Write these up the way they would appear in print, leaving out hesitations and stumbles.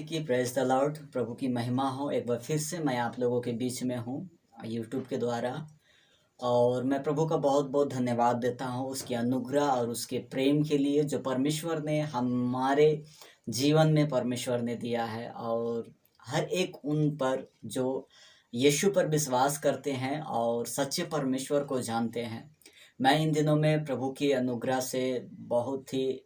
की praise the Lord. प्रभु की महिमा हो। एक बार फिर से मैं आप लोगों के बीच में हूँ यूट्यूब के द्वारा। और मैं प्रभु का बहुत बहुत धन्यवाद देता हूँ उसकी अनुग्रह और उसके प्रेम के लिए जो परमेश्वर ने हमारे जीवन में परमेश्वर ने दिया है। और हर एक उन पर जो यीशु पर विश्वास करते हैं और सच्चे परमेश्वर को जानते हैं। मैं इन दिनों में प्रभु की अनुग्रह से बहुत ही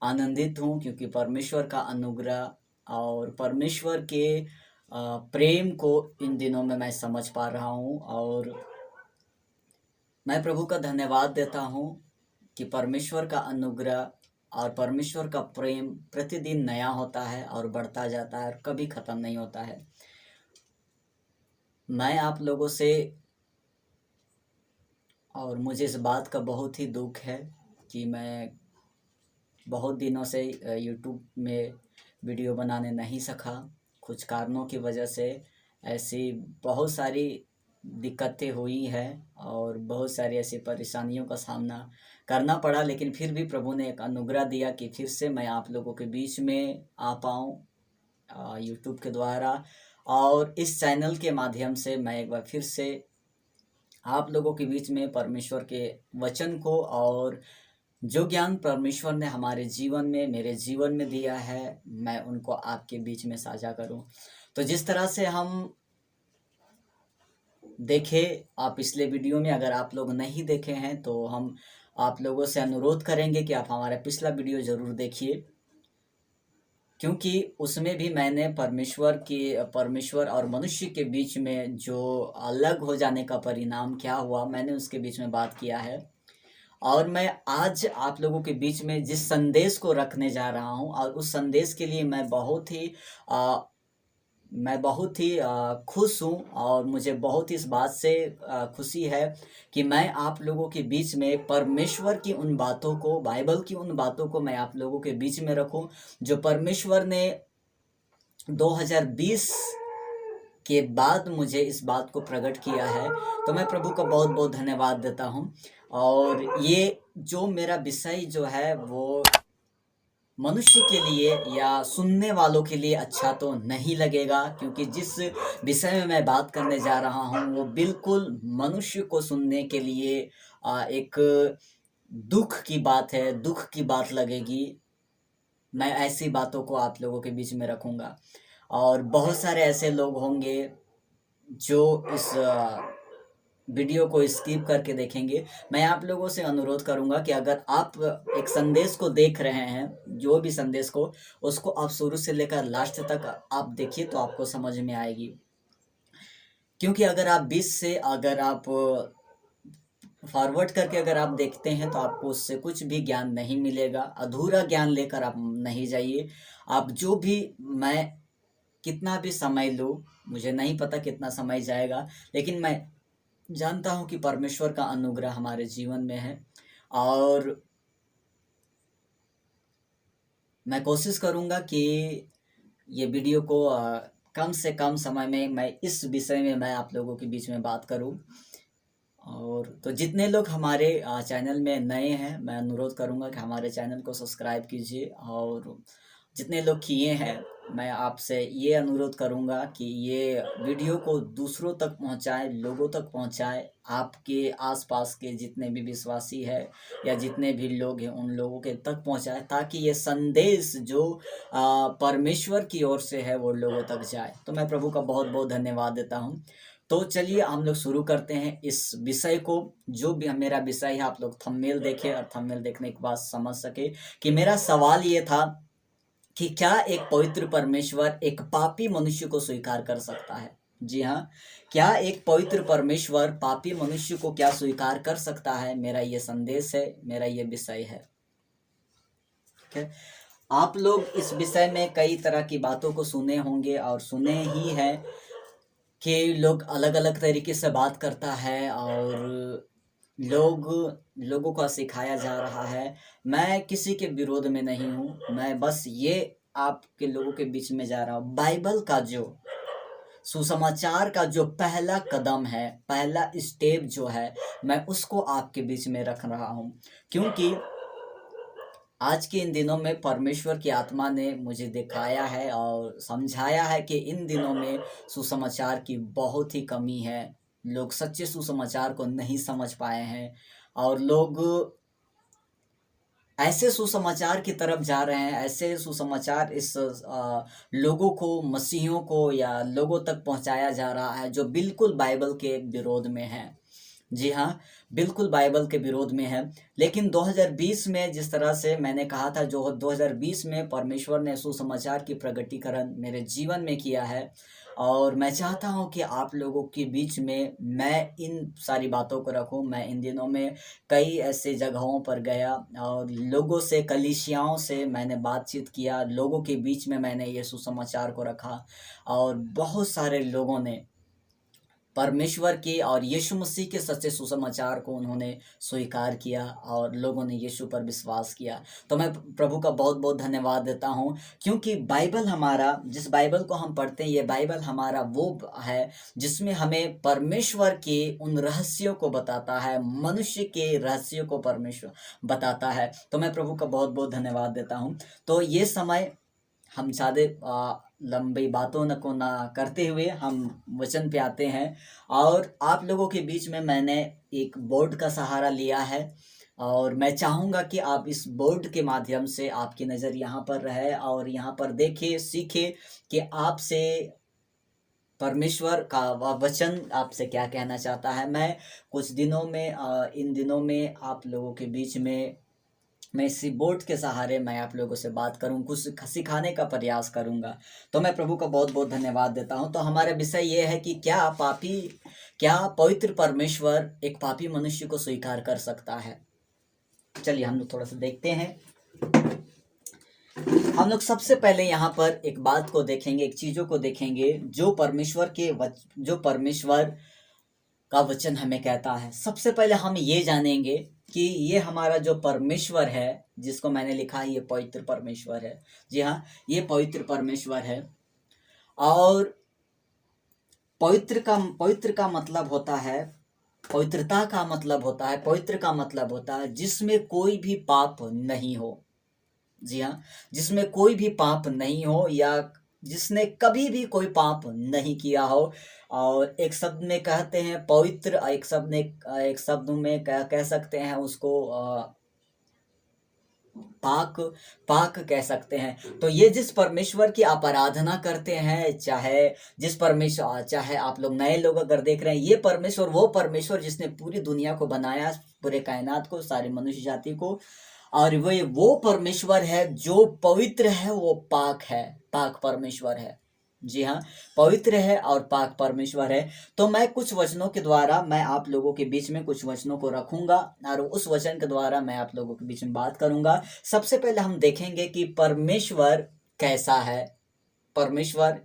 आनंदित हूँ, क्योंकि परमेश्वर का अनुग्रह और परमेश्वर के प्रेम को इन दिनों में मैं समझ पा रहा हूँ। और मैं प्रभु का धन्यवाद देता हूँ कि परमेश्वर का अनुग्रह और परमेश्वर का प्रेम प्रतिदिन नया होता है और बढ़ता जाता है और कभी ख़त्म नहीं होता है। मैं आप लोगों से, और मुझे इस बात का बहुत ही दुख है कि मैं बहुत दिनों से यूट्यूब में वीडियो बनाने नहीं सका। कुछ कारणों की वजह से ऐसी बहुत सारी दिक्कतें हुई है और बहुत सारी ऐसी परेशानियों का सामना करना पड़ा, लेकिन फिर भी प्रभु ने एक अनुग्रह दिया कि फिर से मैं आप लोगों के बीच में आ पाऊँ यूट्यूब के द्वारा। और इस चैनल के माध्यम से मैं एक बार फिर से आप लोगों के बीच में परमेश्वर के वचन को और जो ज्ञान परमेश्वर ने हमारे जीवन में, मेरे जीवन में दिया है, मैं उनको आपके बीच में साझा करूं। तो जिस तरह से हम देखे आप पिछले वीडियो में, अगर आप लोग नहीं देखे हैं तो हम आप लोगों से अनुरोध करेंगे कि आप हमारा पिछला वीडियो ज़रूर देखिए, क्योंकि उसमें भी मैंने परमेश्वर और मनुष्य के बीच में जो अलग हो जाने का परिणाम क्या हुआ, मैंने उसके बीच में बात किया है। और मैं आज आप लोगों के बीच में जिस संदेश को रखने जा रहा हूं, और उस संदेश के लिए मैं बहुत ही खुश हूं। और मुझे बहुत ही इस बात से खुशी है कि मैं आप लोगों के बीच में परमेश्वर की उन बातों को, बाइबल की उन बातों को मैं आप लोगों के बीच में रखूं जो परमेश्वर ने 2020 के बाद मुझे इस बात को प्रकट किया है। तो मैं प्रभु का बहुत बहुत धन्यवाद देता हूँ। और ये जो मेरा विषय जो है वो मनुष्य के लिए या सुनने वालों के लिए अच्छा तो नहीं लगेगा, क्योंकि जिस विषय में मैं बात करने जा रहा हूँ वो बिल्कुल मनुष्य को सुनने के लिए एक दुख की बात है, दुख की बात लगेगी। मैं ऐसी बातों को आप लोगों के बीच में रखूँगा और बहुत सारे ऐसे लोग होंगे जो इस वीडियो को स्किप करके देखेंगे। मैं आप लोगों से अनुरोध करूंगा कि अगर आप एक संदेश को देख रहे हैं, जो भी संदेश को, उसको आप शुरू से लेकर लास्ट तक आप देखिए तो आपको समझ में आएगी। क्योंकि अगर आप 20 से अगर आप फॉरवर्ड करके अगर आप देखते हैं तो आपको उससे कुछ भी ज्ञान नहीं मिलेगा। अधूरा ज्ञान लेकर आप नहीं जाइए। आप जो भी, मैं कितना भी समय लूँ, मुझे नहीं पता कितना समय जाएगा, लेकिन मैं जानता हूँ कि परमेश्वर का अनुग्रह हमारे जीवन में है। और मैं कोशिश करूँगा कि ये वीडियो को कम से कम समय में मैं इस विषय में मैं आप लोगों के बीच में बात करूँ। और तो जितने लोग हमारे चैनल में नए हैं, मैं अनुरोध करूंगा कि हमारे चैनल को सब्सक्राइब कीजिए। और जितने लोग किए हैं, मैं आपसे ये अनुरोध करूंगा कि ये वीडियो को दूसरों तक पहुंचाएं, लोगों तक पहुंचाएं। आपके आसपास के जितने भी विश्वासी हैं या जितने भी लोग हैं उन लोगों के तक पहुंचाएं, ताकि ये संदेश जो परमेश्वर की ओर से है वो लोगों तक जाए। तो मैं प्रभु का बहुत बहुत धन्यवाद देता हूँ। तो चलिए हम लोग शुरू करते हैं इस विषय को। जो भी मेरा विषय है, आप लोग थंबनेल देखें और थंबनेल देखने के बाद समझ सके कि मेरा सवाल ये था कि क्या एक पवित्र परमेश्वर एक पापी मनुष्य को स्वीकार कर सकता है। जी हाँ, क्या एक पवित्र परमेश्वर पापी मनुष्य को क्या स्वीकार कर सकता है। मेरा ये संदेश है, मेरा ये विषय है। ठीक है, आप लोग इस विषय में कई तरह की बातों को सुने होंगे और सुने ही है कि लोग अलग अलग तरीके से बात करता है और लोगों को सिखाया जा रहा है। मैं किसी के विरोध में नहीं हूँ, मैं बस ये आपके लोगों के बीच में जा रहा हूँ। बाइबल का जो सुसमाचार का जो पहला कदम है, पहला स्टेप जो है, मैं उसको आपके बीच में रख रहा हूँ। क्योंकि आज के इन दिनों में परमेश्वर की आत्मा ने मुझे दिखाया है और समझाया है कि इन दिनों में सुसमाचार की बहुत ही कमी है। लोग सच्चे सुसमाचार को नहीं समझ पाए हैं और लोग ऐसे सुसमाचार की तरफ जा रहे हैं, ऐसे सुसमाचार इस लोगों को, मसीहियों को या लोगों तक पहुंचाया जा रहा है जो बिल्कुल बाइबल के विरोध में है। जी हाँ, बिल्कुल बाइबल के विरोध में है। लेकिन 2020 में जिस तरह से मैंने कहा था, जो 2020 में परमेश्वर ने सुसमाचार की प्रगटीकरण मेरे जीवन में किया है और मैं चाहता हूँ कि आप लोगों के बीच में मैं इन सारी बातों को रखूँ। मैं इन दिनों में कई ऐसे जगहों पर गया और लोगों से, कलीसियाओं से मैंने बातचीत किया, लोगों के बीच में मैंने ये सुसमाचार को रखा और बहुत सारे लोगों ने परमेश्वर के और यीशु मसीह के सच्चे सुसमाचार को उन्होंने स्वीकार किया और लोगों ने यीशु पर विश्वास किया। तो मैं प्रभु का बहुत बहुत धन्यवाद देता हूँ, क्योंकि बाइबल हमारा, जिस बाइबल को हम पढ़ते हैं, ये बाइबल हमारा वो है जिसमें हमें परमेश्वर के उन रहस्यों को बताता है, मनुष्य के रहस्यों को परमेश्वर बताता है। तो मैं प्रभु का बहुत बहुत धन्यवाद देता हूँ। तो ये समय हम ज़्यादा लंबी बातों न को ना करते हुए हम वचन पे आते हैं। और आप लोगों के बीच में मैंने एक बोर्ड का सहारा लिया है और मैं चाहूँगा कि आप इस बोर्ड के माध्यम से आपकी नज़र यहाँ पर रहे और यहाँ पर देखे, सीखे कि आपसे परमेश्वर का वचन आपसे क्या कहना चाहता है। मैं कुछ दिनों में इन दिनों में आप लोगों के बीच में मैं इसी बोर्ड के सहारे मैं आप लोगों से बात करूं, कुछ सिखाने का प्रयास करूंगा। तो मैं प्रभु का बहुत बहुत धन्यवाद देता हूं। तो हमारा विषय ये है कि क्या पवित्र परमेश्वर एक पापी मनुष्य को स्वीकार कर सकता है। चलिए हम लोग थोड़ा सा देखते हैं। हम लोग सबसे पहले यहाँ पर एक बात को देखेंगे, एक चीज़ों को देखेंगे जो परमेश्वर का वचन हमें कहता है। सबसे पहले हम ये जानेंगे कि ये हमारा जो परमेश्वर है, जिसको मैंने लिखा है, ये पवित्र परमेश्वर है। जी हाँ, ये पवित्र परमेश्वर है। और पवित्र का मतलब होता है, पवित्रता का मतलब होता है, पवित्र का मतलब होता है जिसमें कोई भी पाप नहीं हो। जी हाँ, जिसमें कोई भी पाप नहीं हो या जिसने कभी भी कोई पाप नहीं किया हो। और एक शब्द में कहते हैं पवित्र, एक शब्द में कह सकते हैं उसको पाक कह सकते हैं। तो ये जिस परमेश्वर की आप आराधना करते हैं, चाहे आप लोग नए लोग अगर देख रहे हैं, ये परमेश्वर वो परमेश्वर जिसने पूरी दुनिया को बनाया, पूरे कायनात को, सारी मनुष्य जाति को, और वो परमेश्वर है जो पवित्र है, वो पाक है, पाक परमेश्वर है। जी हाँ, पवित्र है और पाक परमेश्वर है। तो मैं कुछ वचनों के द्वारा मैं आप लोगों के बीच में कुछ वचनों को रखूंगा और उस वचन के द्वारा मैं आप लोगों के बीच में बात करूंगा। सबसे पहले हम देखेंगे कि परमेश्वर कैसा है, परमेश्वर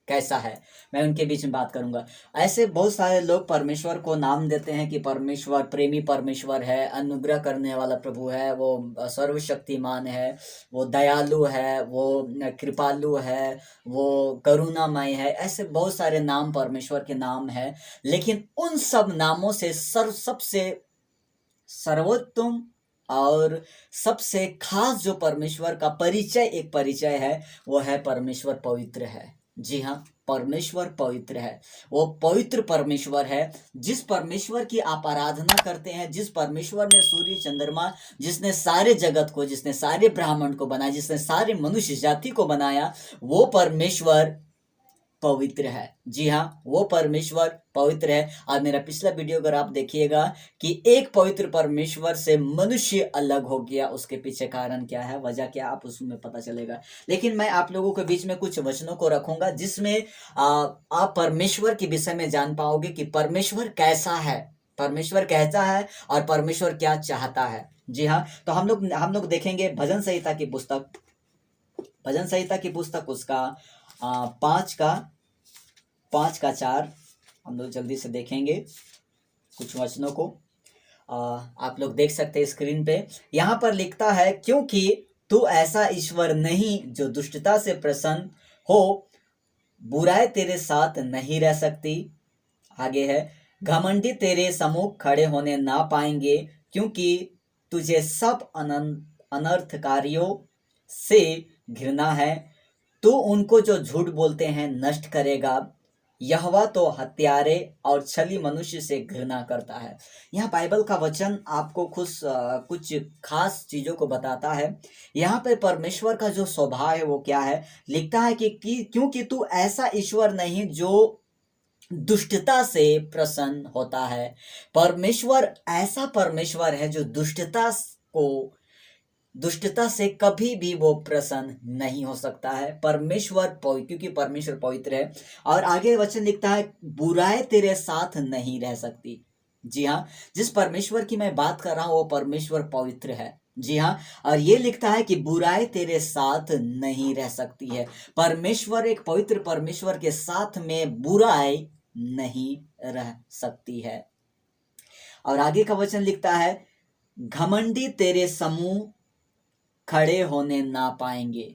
कैसा है, मैं उनके बीच में बात करूंगा। ऐसे बहुत सारे लोग परमेश्वर को नाम देते हैं कि परमेश्वर प्रेमी परमेश्वर है, अनुग्रह करने वाला प्रभु है, वो सर्वशक्तिमान है, वो दयालु है, वो कृपालु है, वो करुणामय है। ऐसे बहुत सारे नाम परमेश्वर के नाम है। लेकिन उन सब नामों से सबसे सर्वोत्तम और सबसे खास जो परमेश्वर का एक परिचय है, वो है परमेश्वर पवित्र है। जी हाँ, परमेश्वर पवित्र है। वो पवित्र परमेश्वर है। जिस परमेश्वर की आप आराधना करते हैं, जिस परमेश्वर ने सूर्य चंद्रमा, जिसने सारे जगत को, जिसने सारे ब्राह्मण को बनाया, जिसने सारे मनुष्य जाति को बनाया, वो परमेश्वर पवित्र है। जी हाँ, वो परमेश्वर पवित्र है। और मेरा पिछला वीडियो अगर आप देखिएगा कि एक पवित्र परमेश्वर से मनुष्य अलग हो गया, उसके पीछे कारण क्या है, वजह क्या, आप उसमें पता चलेगा। लेकिन मैं आप लोगों के बीच में कुछ वचनों को रखूंगा जिसमें आप परमेश्वर के विषय में जान पाओगे कि परमेश्वर कैसा है, परमेश्वर कैसा है और परमेश्वर क्या चाहता है। जी हाँ, तो हम लोग देखेंगे भजन संहिता की पुस्तक उसका 5:4 हम लोग जल्दी से देखेंगे कुछ वचनों को। आप लोग देख सकते हैं स्क्रीन पे। यहाँ पर लिखता है, क्योंकि तू ऐसा ईश्वर नहीं जो दुष्टता से प्रसन्न हो, बुराई तेरे साथ नहीं रह सकती। आगे है, घमंडी तेरे सम्मुख खड़े होने ना पाएंगे, क्योंकि तुझे सब अनर्थकारियों से घृणा है, तो उनको जो झूठ बोलते हैं नष्ट करेगा। यहोवा तो हत्यारे और छली मनुष्य से घृणा करता है। यहाँ बाइबल का वचन आपको कुछ खास चीजों को बताता है। यहाँ पे परमेश्वर का जो स्वभाव है वो क्या है, लिखता है कि क्योंकि तू ऐसा ईश्वर नहीं जो दुष्टता से प्रसन्न होता है। परमेश्वर ऐसा परमेश्वर है जो दुष्टता से कभी भी वो प्रसन्न नहीं हो सकता है। क्योंकि परमेश्वर पवित्र है। और आगे वचन लिखता है बुराई तेरे साथ नहीं रह सकती। जी हाँ, जिस परमेश्वर की मैं बात कर रहा हूं वो परमेश्वर पवित्र है। जी हाँ, और ये लिखता है कि बुराई तेरे साथ नहीं रह सकती है। परमेश्वर, एक पवित्र परमेश्वर के साथ में बुराई नहीं रह सकती है। और आगे का वचन लिखता है घमंडी तेरे समूह खड़े होने ना पाएंगे।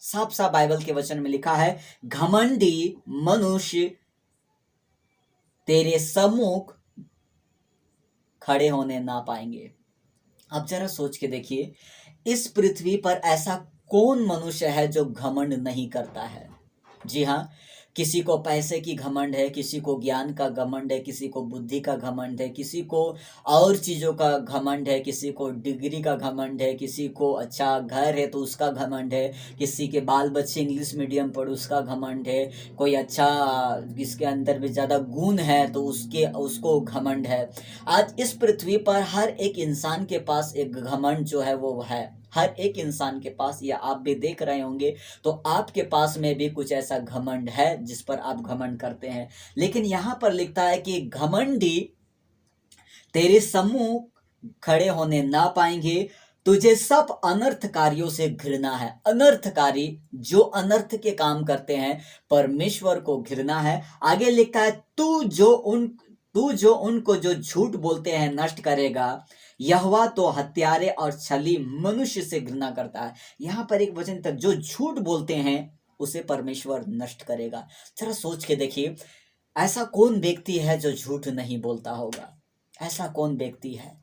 साफ साफ बाइबल के वचन में लिखा है घमंडी मनुष्य तेरे सम्मुख खड़े होने ना पाएंगे। अब जरा सोच के देखिए, इस पृथ्वी पर ऐसा कौन मनुष्य है जो घमंड नहीं करता है। जी हाँ, किसी को पैसे की घमंड है, किसी को ज्ञान का घमंड है, किसी को बुद्धि का घमंड है, किसी को और चीज़ों का घमंड है, किसी को डिग्री का घमंड है, किसी को अच्छा घर है तो उसका घमंड है, किसी के बाल बच्चे इंग्लिश मीडियम पढ़ उसका घमंड है, कोई अच्छा जिसके अंदर में ज़्यादा गुण है तो उसको घमंड है। आज इस पृथ्वी पर हर एक इंसान के पास एक घमंड जो है वो है। हर एक इंसान के पास, या आप भी देख रहे होंगे तो आपके पास में भी कुछ ऐसा घमंड है जिस पर आप घमंड करते हैं। लेकिन यहां पर लिखता है कि घमंडी तेरे सम्मुख खड़े होने ना पाएंगे, तुझे सब अनर्थकारियों से घृणा है। अनर्थकारी, जो अनर्थ के काम करते हैं, परमेश्वर को घृणा है। आगे लिखता है तू जो उनको जो झूठ बोलते हैं नष्ट करेगा। यहोवा तो हत्यारे और छली मनुष्य से घृणा करता है। यहाँ पर एक वचन तक, जो झूठ बोलते हैं उसे परमेश्वर नष्ट करेगा। जरा सोच के देखिए, ऐसा कौन व्यक्ति है जो झूठ नहीं बोलता होगा? ऐसा कौन व्यक्ति है?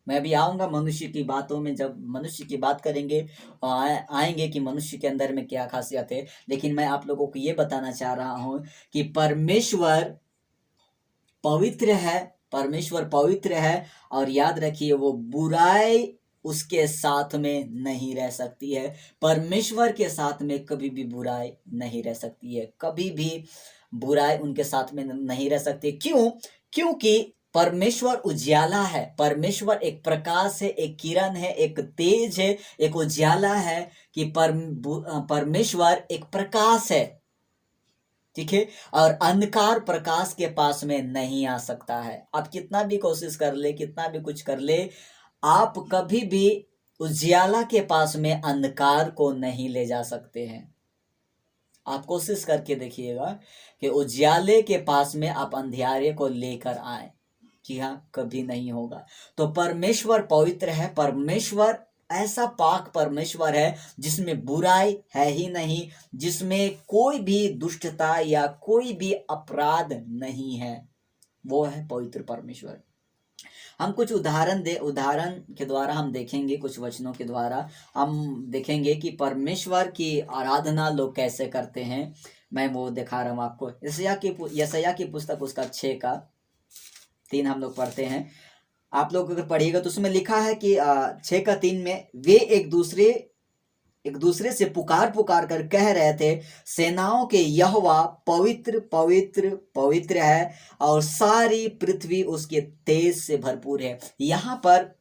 मैं अभी आऊंगा मनुष्य की बातों में, जब मनुष्य की बात करेंगे आएंगे कि मनुष्य के अंदर में क्या खासियत है। लेकिन मैं आप लोगों को ये बताना चाह रहा हूं कि परमेश्वर पवित्र है। परमेश्वर पवित्र है, और याद रखिए वो बुराई उसके साथ में नहीं रह सकती है। परमेश्वर के साथ में कभी भी बुराई नहीं रह सकती है, कभी भी बुराई उनके साथ में नहीं रह सकती। क्यों? क्योंकि परमेश्वर उजियाला है। परमेश्वर एक प्रकाश है, एक किरण है, एक तेज है, एक उजियाला है। कि परमेश्वर एक प्रकाश है, ठीक है, और अंधकार प्रकाश के पास में नहीं आ सकता है। आप कितना भी कोशिश कर ले, कितना भी कुछ कर ले, आप कभी भी उजियाला के पास में अंधकार को नहीं ले जा सकते हैं। आप कोशिश करके देखिएगा कि उजियाले के पास में आप अंधियारे को लेकर आए। जी हाँ, कभी नहीं होगा। तो परमेश्वर पवित्र है। परमेश्वर ऐसा पाक परमेश्वर है जिसमें बुराई है ही नहीं, जिसमें कोई भी दुष्टता या कोई भी अपराध नहीं है। वो है पवित्र परमेश्वर। हम कुछ उदाहरण के द्वारा हम देखेंगे, कुछ वचनों के द्वारा हम देखेंगे कि परमेश्वर की आराधना लोग कैसे करते हैं। मैं वो दिखा रहा हूँ आपको। यशायाह की पुस्तक उसका 6:3 हम लोग पढ़ते हैं। आप लोग अगर पढ़िएगा तो उसमें लिखा है कि 6:3 में वे एक दूसरे से पुकार कर कह रहे थे, सेनाओं के यहोवा पवित्र पवित्र पवित्र है और सारी पृथ्वी उसके तेज से भरपूर है। यहाँ पर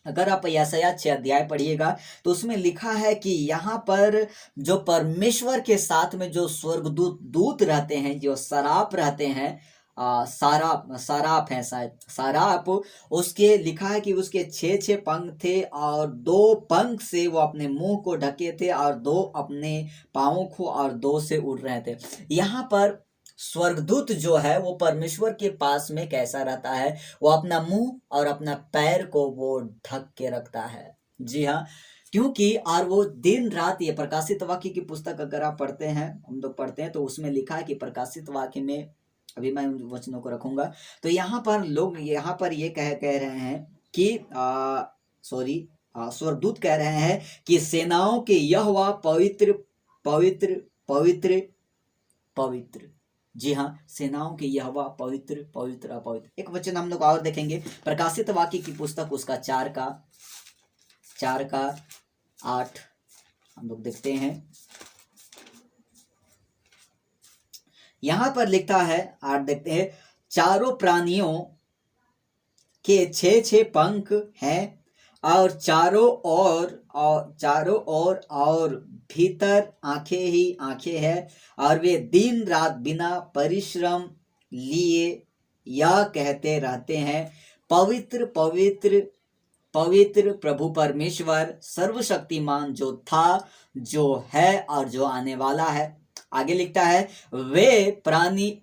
अगर आप यशायाह 6 अध्याय पढ़िएगा तो उसमें लिखा है कि यहाँ पर जो परमेश्वर के साथ में जो स्वर्गदूत रहते हैं, जो सराप रहते हैं, साराप है शायद, साराप, उसके लिखा है कि उसके 6 पंख थे और 2 पंख से वो अपने मुंह को ढके थे और 2 अपने पाँवों को और 2 से उड़ रहे थे। यहाँ पर स्वर्गदूत जो है वो परमेश्वर के पास में कैसा रहता है? वो अपना मुंह और अपना पैर को वो ढक के रखता है। जी हाँ, क्योंकि और वो दिन रात, ये प्रकाशित वाक्य की पुस्तक अगर आप पढ़ते हैं, हम लोग पढ़ते हैं, तो उसमें लिखा है कि प्रकाशित वाक्य में, अभी मैं उन वचनों को रखूंगा, तो यहाँ पर लोग यहाँ पर ये कह रहे हैं कि स्वर्गदूत कह रहे हैं कि सेनाओं के यहोवा पवित्र पवित्र पवित्र पवित्र। जी हाँ, सेनाओं के यहोवा पवित्र पवित्र अपवित्र। एक वचन हम लोग और देखेंगे, प्रकाशित वाक्य की पुस्तक उसका 4:8 हम लोग देखते हैं। यहां पर लिखा है, 8 देखते हैं, चारों प्राणियों के 6 पंख हैं और चारों ओर और भीतर आंखें ही आंखें हैं, और वे दिन रात बिना परिश्रम लिए यह कहते रहते हैं, पवित्र पवित्र पवित्र प्रभु परमेश्वर सर्वशक्तिमान, जो था, जो है और जो आने वाला है। आगे लिखता है, वे प्राणी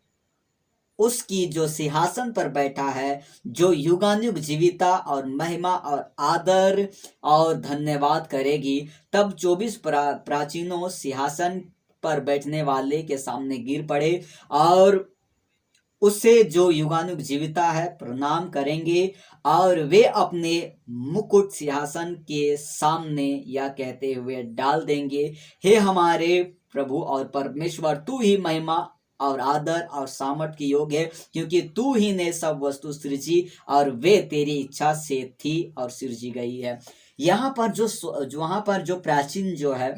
उसकी जो सिंहासन पर बैठा है, जो युगानुग जीविता और महिमा और आदर और धन्यवाद करेगी। तब 24 प्राचीनों सिंहासन पर बैठने वाले के सामने गिर पड़े और उससे जो युगानुग जीविता है प्रणाम करेंगे, और वे अपने मुकुट सिंहासन के सामने यह कहते हुए डाल देंगे, हे हमारे प्रभु और परमेश्वर, तू ही महिमा और आदर और सामर्थ की योग्य है, क्योंकि तू ही ने सब वस्तु सृजी और वे तेरी इच्छा से थी और सृजी गई है। यहाँ पर जो प्राचीन जो है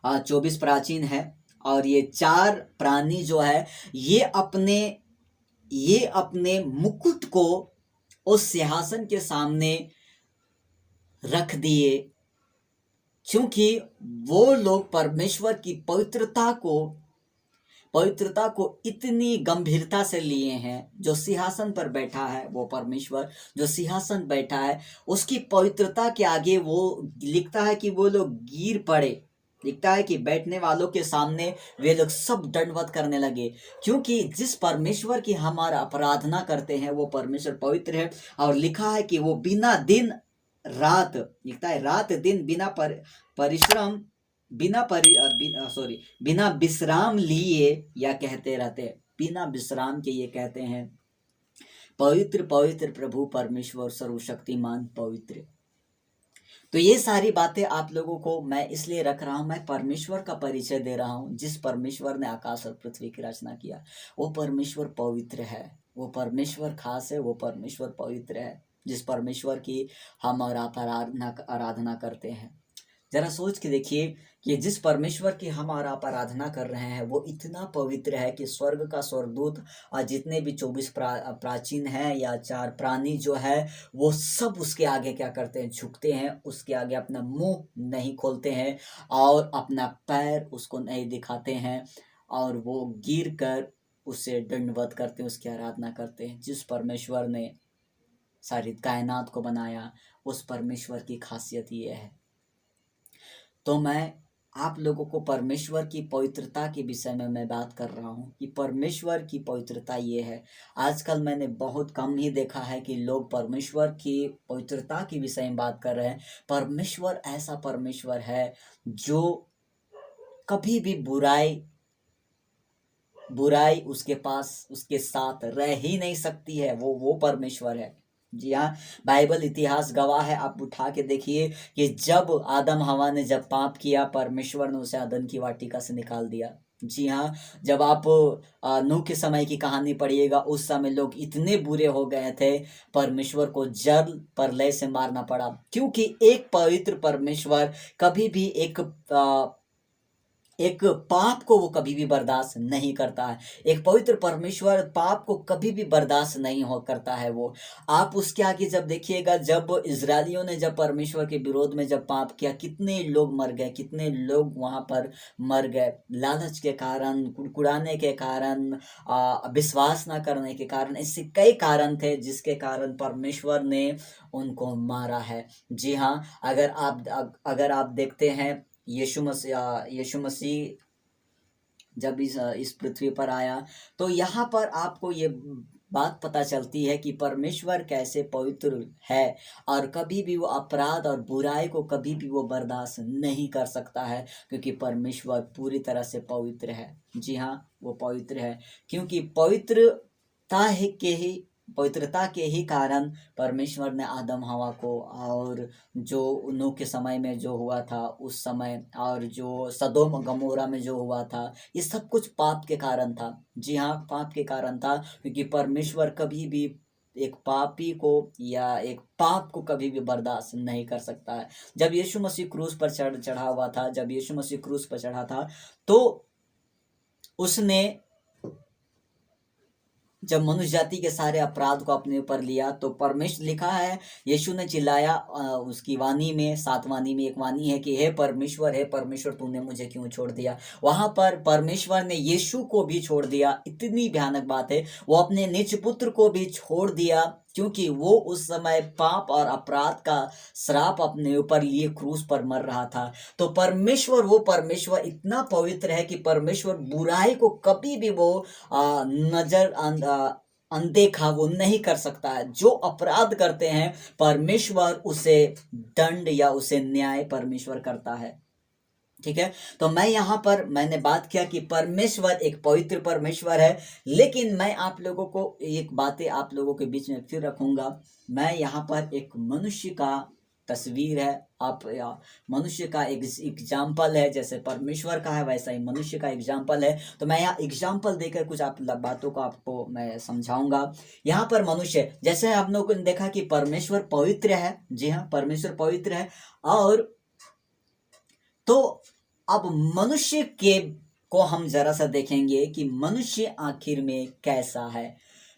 24 प्राचीन है, और ये 4 प्राणी जो है ये अपने मुकुट को उस सिंहासन के सामने रख दिए, क्योंकि वो लोग परमेश्वर की पवित्रता को इतनी गंभीरता से लिए हैं। जो सिंहासन पर बैठा है वो परमेश्वर, जो सिंहासन बैठा है उसकी पवित्रता के आगे वो लिखता है कि वो लोग गिर पड़े। लिखता है कि बैठने वालों के सामने वे लोग सब दंडवत करने लगे, क्योंकि जिस परमेश्वर की हमारा आराधना करते हैं वो परमेश्वर पवित्र है। और लिखा है कि वो बिना दिन रात, लिखता है रात दिन बिना परिश्रम बिना विश्राम लिए या कहते रहते हैं, बिना विश्राम के ये कहते हैं, पवित्र पवित्र प्रभु परमेश्वर सर्वशक्तिमान पवित्र। तो ये सारी बातें आप लोगों को मैं इसलिए रख रहा हूं, मैं परमेश्वर का परिचय दे रहा हूं। जिस परमेश्वर ने आकाश और पृथ्वी की रचना किया वो परमेश्वर पवित्र है, वो परमेश्वर खास है, वो परमेश्वर पवित्र है, जिस परमेश्वर की हम और आप आराधना करते हैं। जरा सोच के देखिए कि जिस परमेश्वर की हम और आप आराधना कर रहे हैं वो इतना पवित्र है कि स्वर्ग का स्वर्गदूत और जितने भी 24 प्राचीन हैं या 4 प्राणी जो है वो सब उसके आगे क्या करते हैं, झुकते हैं, उसके आगे अपना मुंह नहीं खोलते हैं और अपना पैर उसको नहीं दिखाते हैं, और वो गिर कर उसे दंडवत करते हैं, उसकी आराधना करते हैं। जिस परमेश्वर ने सारी कायनात को बनाया उस परमेश्वर की खासियत ये है। तो मैं आप लोगों को परमेश्वर की पवित्रता के विषय में मैं बात कर रहा हूँ कि परमेश्वर की पवित्रता ये है। आजकल मैंने बहुत कम ही देखा है कि लोग परमेश्वर की पवित्रता के विषय में बात कर रहे हैं। परमेश्वर ऐसा परमेश्वर है जो कभी भी बुराई उसके साथ रह ही नहीं सकती है। वो परमेश्वर है। जी हाँ, बाइबल इतिहास गवाह है। आप उठा के देखिए कि जब आदम हवा ने जब पाप किया परमेश्वर ने उसे अदन की वाटिका से निकाल दिया। जी हाँ, जब आप नूह के समय की कहानी पढ़िएगा उस समय लोग इतने बुरे हो गए थे, परमेश्वर को जल प्रलय से मारना पड़ा, क्योंकि एक पवित्र परमेश्वर कभी भी एक पाप को वो कभी भी बर्दाश्त नहीं करता है। एक पवित्र परमेश्वर पाप को कभी भी बर्दाश्त नहीं करता है। वो आप उसके आगे जब देखिएगा, जब इजरायलियों ने जब परमेश्वर के विरोध में जब पाप किया, कितने लोग मर गए, कितने लोग वहां पर मर गए, लालच के कारण, कुड़कुड़ाने के कारण, विश्वास ना करने के कारण। ऐसे कई कारण थे जिसके कारण परमेश्वर ने उनको मारा है। जी हाँ, अगर आप देखते हैं यीशु मसीह जब इस पृथ्वी पर आया तो यहाँ पर आपको ये बात पता चलती है कि परमेश्वर कैसे पवित्र है और कभी भी वो अपराध और बुराई को कभी भी वो बर्दाश्त नहीं कर सकता है, क्योंकि परमेश्वर पूरी तरह से पवित्र है। जी हाँ, वो पवित्र है, क्योंकि पवित्रता पवित्रता के ही कारण परमेश्वर ने आदम हवा को, और जो नूह के समय में जो हुआ था उस समय, और जो सदोम गमोरा में जो हुआ था, ये सब कुछ पाप के कारण था। जी हाँ, पाप के कारण था, क्योंकि परमेश्वर कभी भी एक पापी को या एक पाप को कभी भी बर्दाश्त नहीं कर सकता है। जब यीशु मसीह क्रूस पर चढ़ा हुआ था, जब यीशु मसीह क्रूस पर चढ़ा था, तो उसने जब मनुष्य जाति के सारे अपराध को अपने ऊपर लिया, तो परमेश्वर, लिखा है, यीशु ने चिल्लाया उसकी वाणी में, 7 वाणी में एक वाणी है कि हे परमेश्वर तूने मुझे क्यों छोड़ दिया। वहां पर परमेश्वर ने यीशु को भी छोड़ दिया। इतनी भयानक बात है, वो अपने निज पुत्र को भी छोड़ दिया, क्योंकि वो उस समय पाप और अपराध का श्राप अपने ऊपर लिए क्रूस पर मर रहा था। तो परमेश्वर, वो परमेश्वर इतना पवित्र है कि परमेश्वर बुराई को कभी भी वो नजर अनदेखा वो नहीं कर सकता है। जो अपराध करते हैं, परमेश्वर उसे दंड या उसे न्याय परमेश्वर करता है। ठीक है, तो मैं यहाँ पर मैंने बात किया कि परमेश्वर एक पवित्र परमेश्वर है, लेकिन मैं आप लोगों को एक बातें आप लोगों के बीच में फिर रखूंगा। मैं यहाँ पर एक मनुष्य का तस्वीर है, आप या मनुष्य का एक एग्जाम्पल है, जैसे परमेश्वर का है वैसा ही मनुष्य का एग्जाम्पल है। तो मैं यहाँ एग्जाम्पल देकर कुछ आप बातों को आपको मैं समझाऊंगा। यहाँ पर मनुष्य, जैसे आप लोगों ने देखा कि परमेश्वर पवित्र है, जी हाँ, परमेश्वर पवित्र है, और तो अब मनुष्य के को हम जरा सा देखेंगे कि मनुष्य आखिर में कैसा है।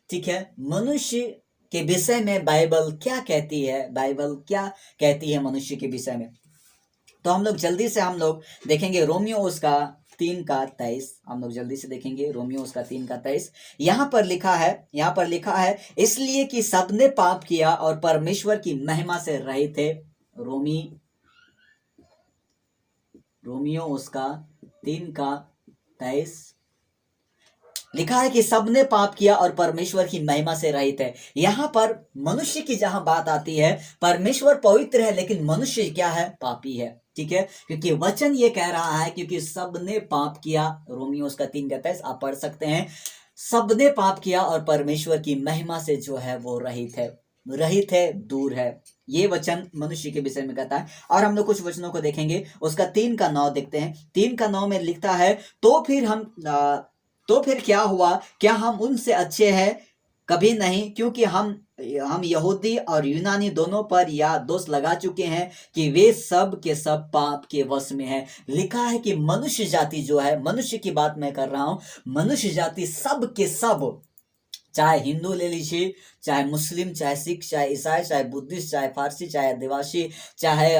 ठीक है, मनुष्य के विषय में बाइबल क्या कहती है, बाइबल क्या कहती है मनुष्य के विषय में। तो हम लोग जल्दी से हम लोग देखेंगे रोमियो उसका 3:23, हम लोग जल्दी से देखेंगे रोमियो उसका 3:23। यहाँ पर लिखा है इसलिए कि सबने पाप किया और परमेश्वर की महिमा से रहित थे। रोमियो उसका 3:23 लिखा है कि सबने पाप किया और परमेश्वर की महिमा से रहित है। यहाँ पर मनुष्य की जहां बात आती है, परमेश्वर पवित्र है लेकिन मनुष्य क्या है, पापी है। ठीक है, क्योंकि वचन ये कह रहा है क्योंकि सबने पाप किया, रोमियो उसका 3:23 आप पढ़ सकते हैं, सबने पाप किया और परमेश्वर की महिमा से जो है वो रहित है, दूर है। ये वचन मनुष्य के विषय में कहता है। और हम लोग कुछ वचनों को देखेंगे, उसका 3:9 देखते हैं। 3:9 में लिखता है तो फिर क्या हुआ, क्या हम उनसे अच्छे हैं? कभी नहीं, क्योंकि हम यहूदी और यूनानी दोनों पर यह दोष लगा चुके हैं कि वे सब के सब पाप के वश में है। लिखा है कि मनुष्य जाति जो है, मनुष्य की बात मैं कर रहा हूं, मनुष्य जाति सब के सब, चाहे हिंदू ले लीजिए, चाहे मुस्लिम, चाहे सिख, चाहे ईसाई, चाहे बुद्धिस्ट, चाहे फारसी, चाहे आदिवासी, चाहे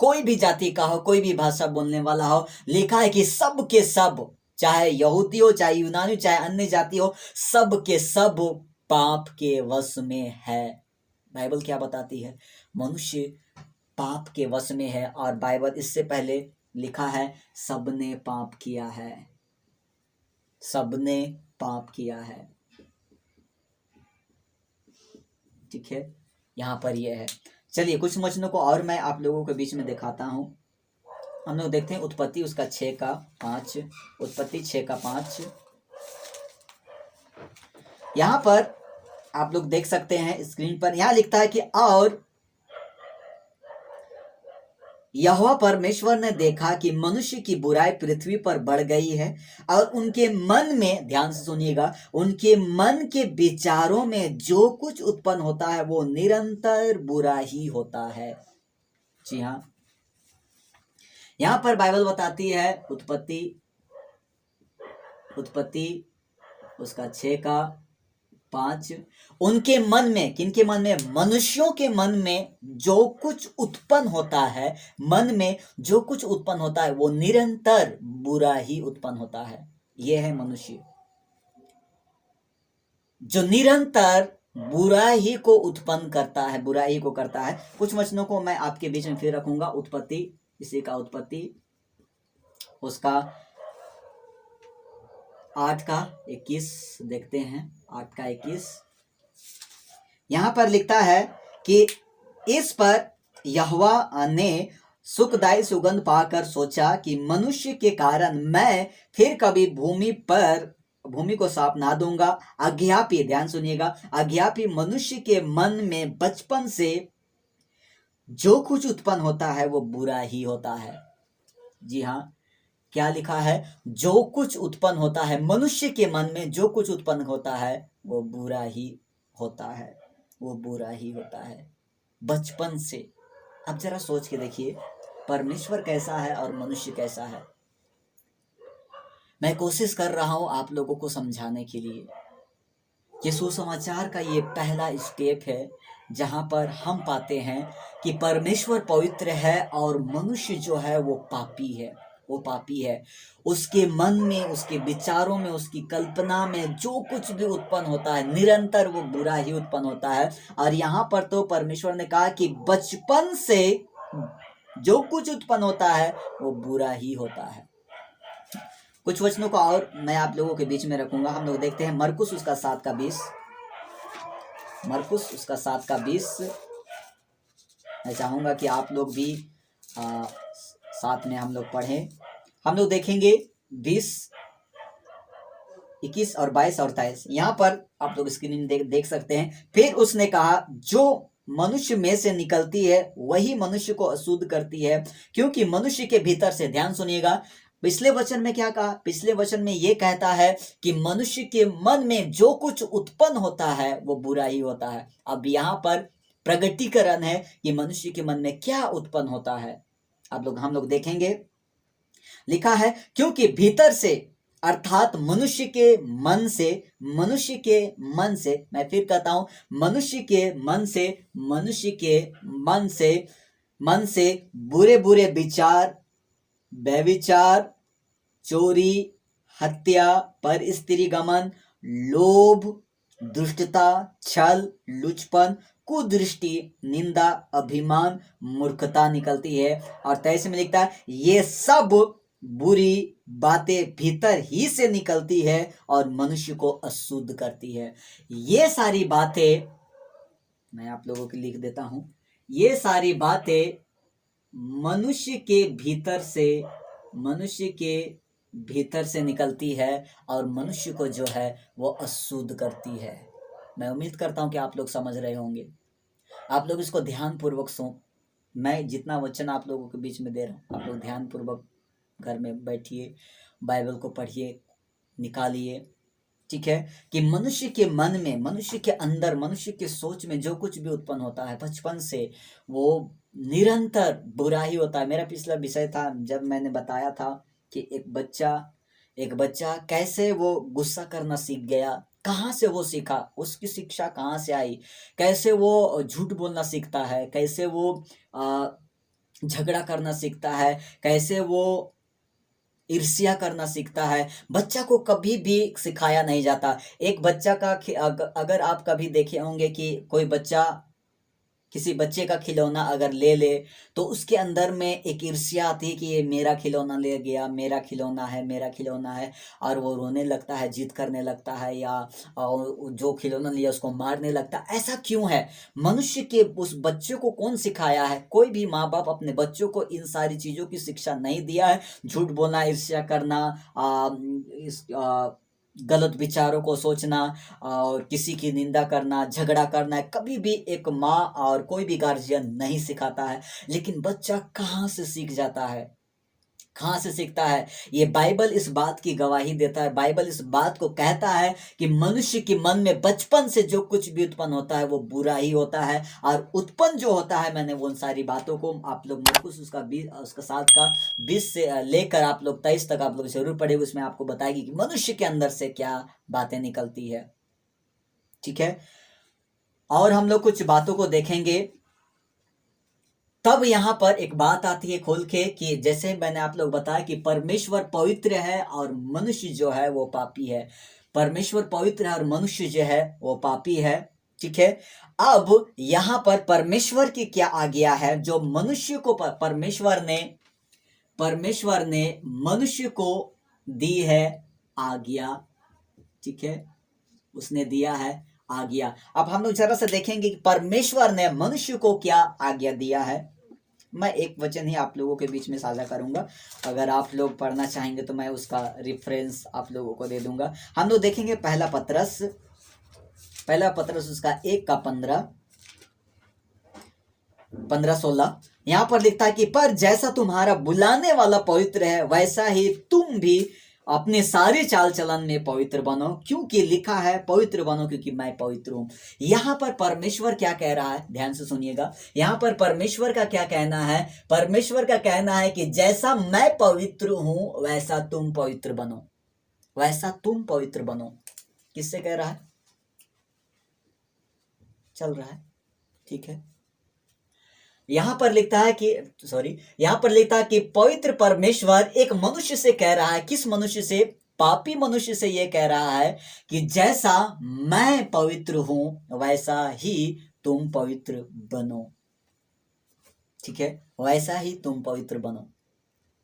कोई भी जाति का हो, कोई भी भाषा बोलने वाला हो, लिखा है कि सब के सब, चाहे यहूदी हो, चाहे यूनानी, चाहे अन्य जाति हो, सब के सब पाप के वश में है। बाइबल क्या बताती है, मनुष्य पाप के वश में है। और बाइबल इससे पहले लिखा है सबने पाप किया है, सबने पाप किया है। ठीक है, यहाँ पर यह है। चलिए कुछ वचनों को और मैं आप लोगों के बीच में दिखाता हूँ। हम लोग देखते हैं उत्पत्ति उसका 6:5, उत्पत्ति 6:5। यहाँ पर आप लोग देख सकते हैं स्क्रीन पर, यहाँ लिखता है कि और यहोवा परमेश्वर ने देखा कि मनुष्य की बुराई पृथ्वी पर बढ़ गई है और उनके मन में, ध्यान से सुनिएगा, उनके मन के विचारों में जो कुछ उत्पन्न होता है वो निरंतर बुरा ही होता है। जी हाँ, यहां पर बाइबल बताती है उत्पत्ति उसका 6:5, उनके मन में, किनके मन में, मनुष्यों के मन में जो कुछ उत्पन्न होता है, मन में जो कुछ उत्पन्न होता है वो निरंतर बुरा ही उत्पन्न होता है। यह है मनुष्य जो निरंतर बुराई को उत्पन्न करता है, बुराई को करता है। कुछ वचनों को मैं आपके बीच में फिर रखूंगा। उत्पत्ति, इसी का उत्पत्ति उसका 8:21 देखते हैं। 8:21 यहां पर लिखता है कि इस पर यहोवा ने सुखदायी सुगंध पाकर सोचा कि मनुष्य के कारण मैं फिर कभी भूमि पर भूमि को साफ ना दूंगा। अज्ञापी, ध्यान सुनिएगा, अज्ञापी मनुष्य के मन में बचपन से जो कुछ उत्पन्न होता है वो बुरा ही होता है। जी हाँ, क्या लिखा है? जो कुछ उत्पन्न होता है, मनुष्य के मन में जो कुछ उत्पन्न होता है वो बुरा ही होता है, वो बुरा ही होता है बचपन से। अब जरा सोच के देखिए, परमेश्वर कैसा है और मनुष्य कैसा है। मैं कोशिश कर रहा हूं आप लोगों को समझाने के लिए। ये सुसमाचार का ये पहला स्टेप है जहां पर हम पाते हैं कि परमेश्वर पवित्र है और मनुष्य जो है वो पापी है, वो पापी है। उसके मन में, उसके विचारों में, उसकी कल्पना में जो कुछ भी उत्पन्न होता है निरंतर वो बुरा ही उत्पन्न होता है। और यहाँ पर तो परमेश्वर ने कहा कि बचपन से जो कुछ उत्पन्न होता है वो बुरा ही होता है। कुछ वचनों को और मैं आप लोगों के बीच में रखूंगा। हम लोग देखते हैं मरकुस उसका 7:20, मरकुस उसका 7:20। मैं चाहूंगा कि आप लोग भी साथ में हम लोग पढ़ें। हम लोग देखेंगे 20, 21 और 22 और 23। यहाँ पर आप लोग स्क्रीन देख सकते हैं। फिर उसने कहा, जो मनुष्य में से निकलती है वही मनुष्य को अशुद्ध करती है, क्योंकि मनुष्य के भीतर से, ध्यान सुनिएगा, पिछले वचन में क्या कहा? पिछले वचन में ये कहता है कि मनुष्य के मन में जो कुछ उत्पन्न होता है वो बुरा ही होता है। अब यहाँ पर प्रगटीकरण है कि मनुष्य के मन में क्या उत्पन्न होता है। हम लोग देखेंगे। लिखा है, क्योंकि भीतर से अर्थात मनुष्य के मन से, मनुष्य के मन से, मैं फिर कहता हूं, मनुष्य के मन से, मनुष्य के मन से बुरे बुरे विचार, व्यभिचार, चोरी, हत्या, पर स्त्री गमन, लोभ, दुष्टता, छल, लुचपन, कुदृष्टि, निंदा, अभिमान, मूर्खता निकलती है। और 23 में लिखता है, ये सब बुरी बातें भीतर ही से निकलती है और मनुष्य को अशुद्ध करती है। ये सारी बातें मैं आप लोगों को लिख देता हूं। ये सारी बातें मनुष्य के भीतर से निकलती है और मनुष्य को जो है वो अशुद्ध करती है। मैं उम्मीद करता हूं कि आप लोग समझ रहे होंगे। आप लोग इसको ध्यान पूर्वक सुन। मैं जितना वचन आप लोगों के बीच में दे रहा हूं, आप लोग ध्यान पूर्वक घर में बैठिए, बाइबल को पढ़िए, निकालिए। ठीक है, कि मनुष्य के मन में, मनुष्य के अंदर, मनुष्य के सोच में जो कुछ भी उत्पन्न होता है बचपन से वो निरंतर बुरा ही होता है। मेरा पिछला विषय था जब मैंने बताया था कि एक बच्चा कैसे वो गुस्सा करना सीख गया, कहाँ से वो सीखा, उसकी शिक्षा कहाँ से आई, कैसे वो झूठ बोलना सीखता है, कैसे वो झगड़ा करना सीखता है, कैसे वो ईर्ष्या करना सीखता है। बच्चा को कभी भी सिखाया नहीं जाता। एक बच्चा का अगर आप कभी देखे होंगे कि कोई बच्चा, किसी बच्चे का खिलौना अगर ले ले तो उसके अंदर में एक ईर्ष्या आती है कि ये मेरा खिलौना ले गया, मेरा खिलौना है, मेरा खिलौना है, और वो रोने लगता है, जिद करने लगता है, या जो खिलौना लिया उसको मारने लगता है। ऐसा क्यों है? मनुष्य के उस बच्चे को कौन सिखाया है? कोई भी माँ बाप अपने बच्चों को इन सारी चीज़ों की शिक्षा नहीं दिया है। झूठ बोलना, ईर्ष्या करना, गलत विचारों को सोचना और किसी की निंदा करना, झगड़ा करना है, कभी भी एक माँ और कोई भी गार्जियन नहीं सिखाता है। लेकिन बच्चा कहाँ से सीख जाता है? कहाँ से सीखता है? ये बाइबल इस बात की गवाही देता है। बाइबल इस बात को कहता है कि मनुष्य के मन में बचपन से जो कुछ भी उत्पन्न होता है वो बुरा ही होता है। और उत्पन्न जो होता है, मैंने वो उन सारी बातों को आप लोग मरकुस उसका 7:20 से लेकर आप लोग 23 तक आप लोग जरूर पढ़े। उसमें आपको बताएगी कि मनुष्य के अंदर से क्या बातें निकलती है। ठीक है, और हम लोग कुछ बातों को देखेंगे। तब यहाँ पर एक बात आती है खोल के कि जैसे मैंने आप लोग बताया कि परमेश्वर पवित्र है और मनुष्य जो है वो पापी है। परमेश्वर पवित्र है और मनुष्य जो है वो पापी है। ठीक है, अब यहाँ पर परमेश्वर की क्या आज्ञा है जो मनुष्य को परमेश्वर ने मनुष्य को दी है आज्ञा। ठीक है, उसने दिया है आज्ञा। अब हम लोग जरा से देखेंगे कि परमेश्वर ने मनुष्य को क्या आज्ञा दिया है। मैं एक वचन ही आप लोगों के बीच में साझा करूंगा। अगर आप लोग पढ़ना चाहेंगे तो मैं उसका रेफरेंस आप लोगों को दे दूंगा। हम लोग देखेंगे पहला पत्रस उसका 1 का 15-16। यहाँ पर लिखता है कि पर जैसा तुम्हारा बुलाने वाला पवित्र है वैसा ही तुम भी अपने सारे चाल चलन में पवित्र बनो, क्योंकि लिखा है पवित्र बनो क्योंकि मैं पवित्र हूं। यहाँ पर परमेश्वर क्या कह रहा है, ध्यान से सुनिएगा। यहाँ पर परमेश्वर का क्या कहना है? परमेश्वर का कहना है कि जैसा मैं पवित्र हूं वैसा तुम पवित्र बनो, वैसा तुम पवित्र बनो। किससे कह रहा है? चल रहा है, ठीक है। यहाँ पर लिखता है कि पवित्र परमेश्वर एक मनुष्य से कह रहा है। किस मनुष्य से? पापी मनुष्य से ये कह रहा है कि जैसा मैं पवित्र हूं वैसा ही तुम पवित्र बनो, ठीक है, वैसा ही तुम पवित्र बनो।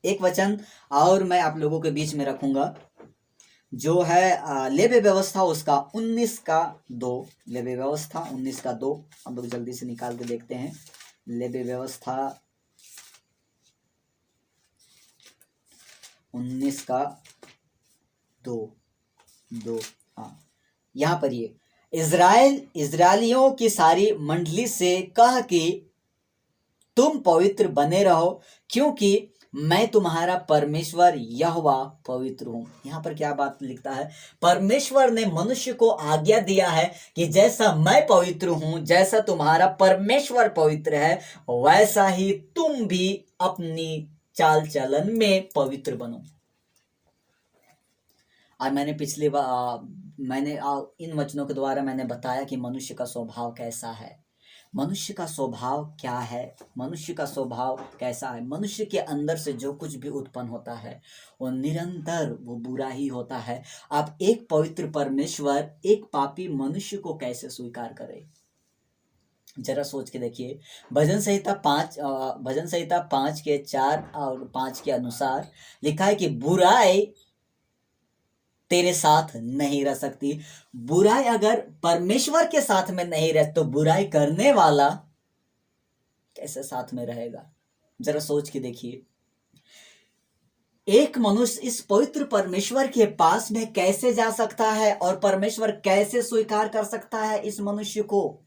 एक वचन और मैं आप लोगों के बीच में रखूंगा, जो है लेवी व्यवस्था उसका 19 का 2। लेवी व्यवस्था 19 का 2 हम लोग जल्दी से निकाल के देखते हैं। लेवी व्यवस्था 19 का 2। हाँ, यहाँ पर ये इजराइलियों की सारी मंडली से कह कि तुम पवित्र बने रहो क्योंकि मैं तुम्हारा परमेश्वर यहोवा पवित्र हूं। यहाँ पर क्या बात लिखता है? परमेश्वर ने मनुष्य को आज्ञा दिया है कि जैसा मैं पवित्र हूं, जैसा तुम्हारा परमेश्वर पवित्र है, वैसा ही तुम भी अपनी चाल चलन में पवित्र बनो। और मैंने इन वचनों के द्वारा मैंने बताया कि मनुष्य का स्वभाव कैसा है, मनुष्य का स्वभाव क्या है, मनुष्य का स्वभाव कैसा है। मनुष्य के अंदर से जो कुछ भी उत्पन्न होता है वो निरंतर वो बुरा ही होता है। अब एक पवित्र परमेश्वर एक पापी मनुष्य को कैसे स्वीकार करे? जरा सोच के देखिए। भजन संहिता 5 के 4 और 5 के अनुसार लिखा है कि बुराई तेरे साथ नहीं रह सकती। बुराई अगर परमेश्वर के साथ में नहीं रहे तो बुराई करने वाला कैसे साथ में रहेगा? जरा सोच के देखिए। एक मनुष्य इस पवित्र परमेश्वर के पास में कैसे जा सकता है और परमेश्वर कैसे स्वीकार कर सकता है इस मनुष्य को?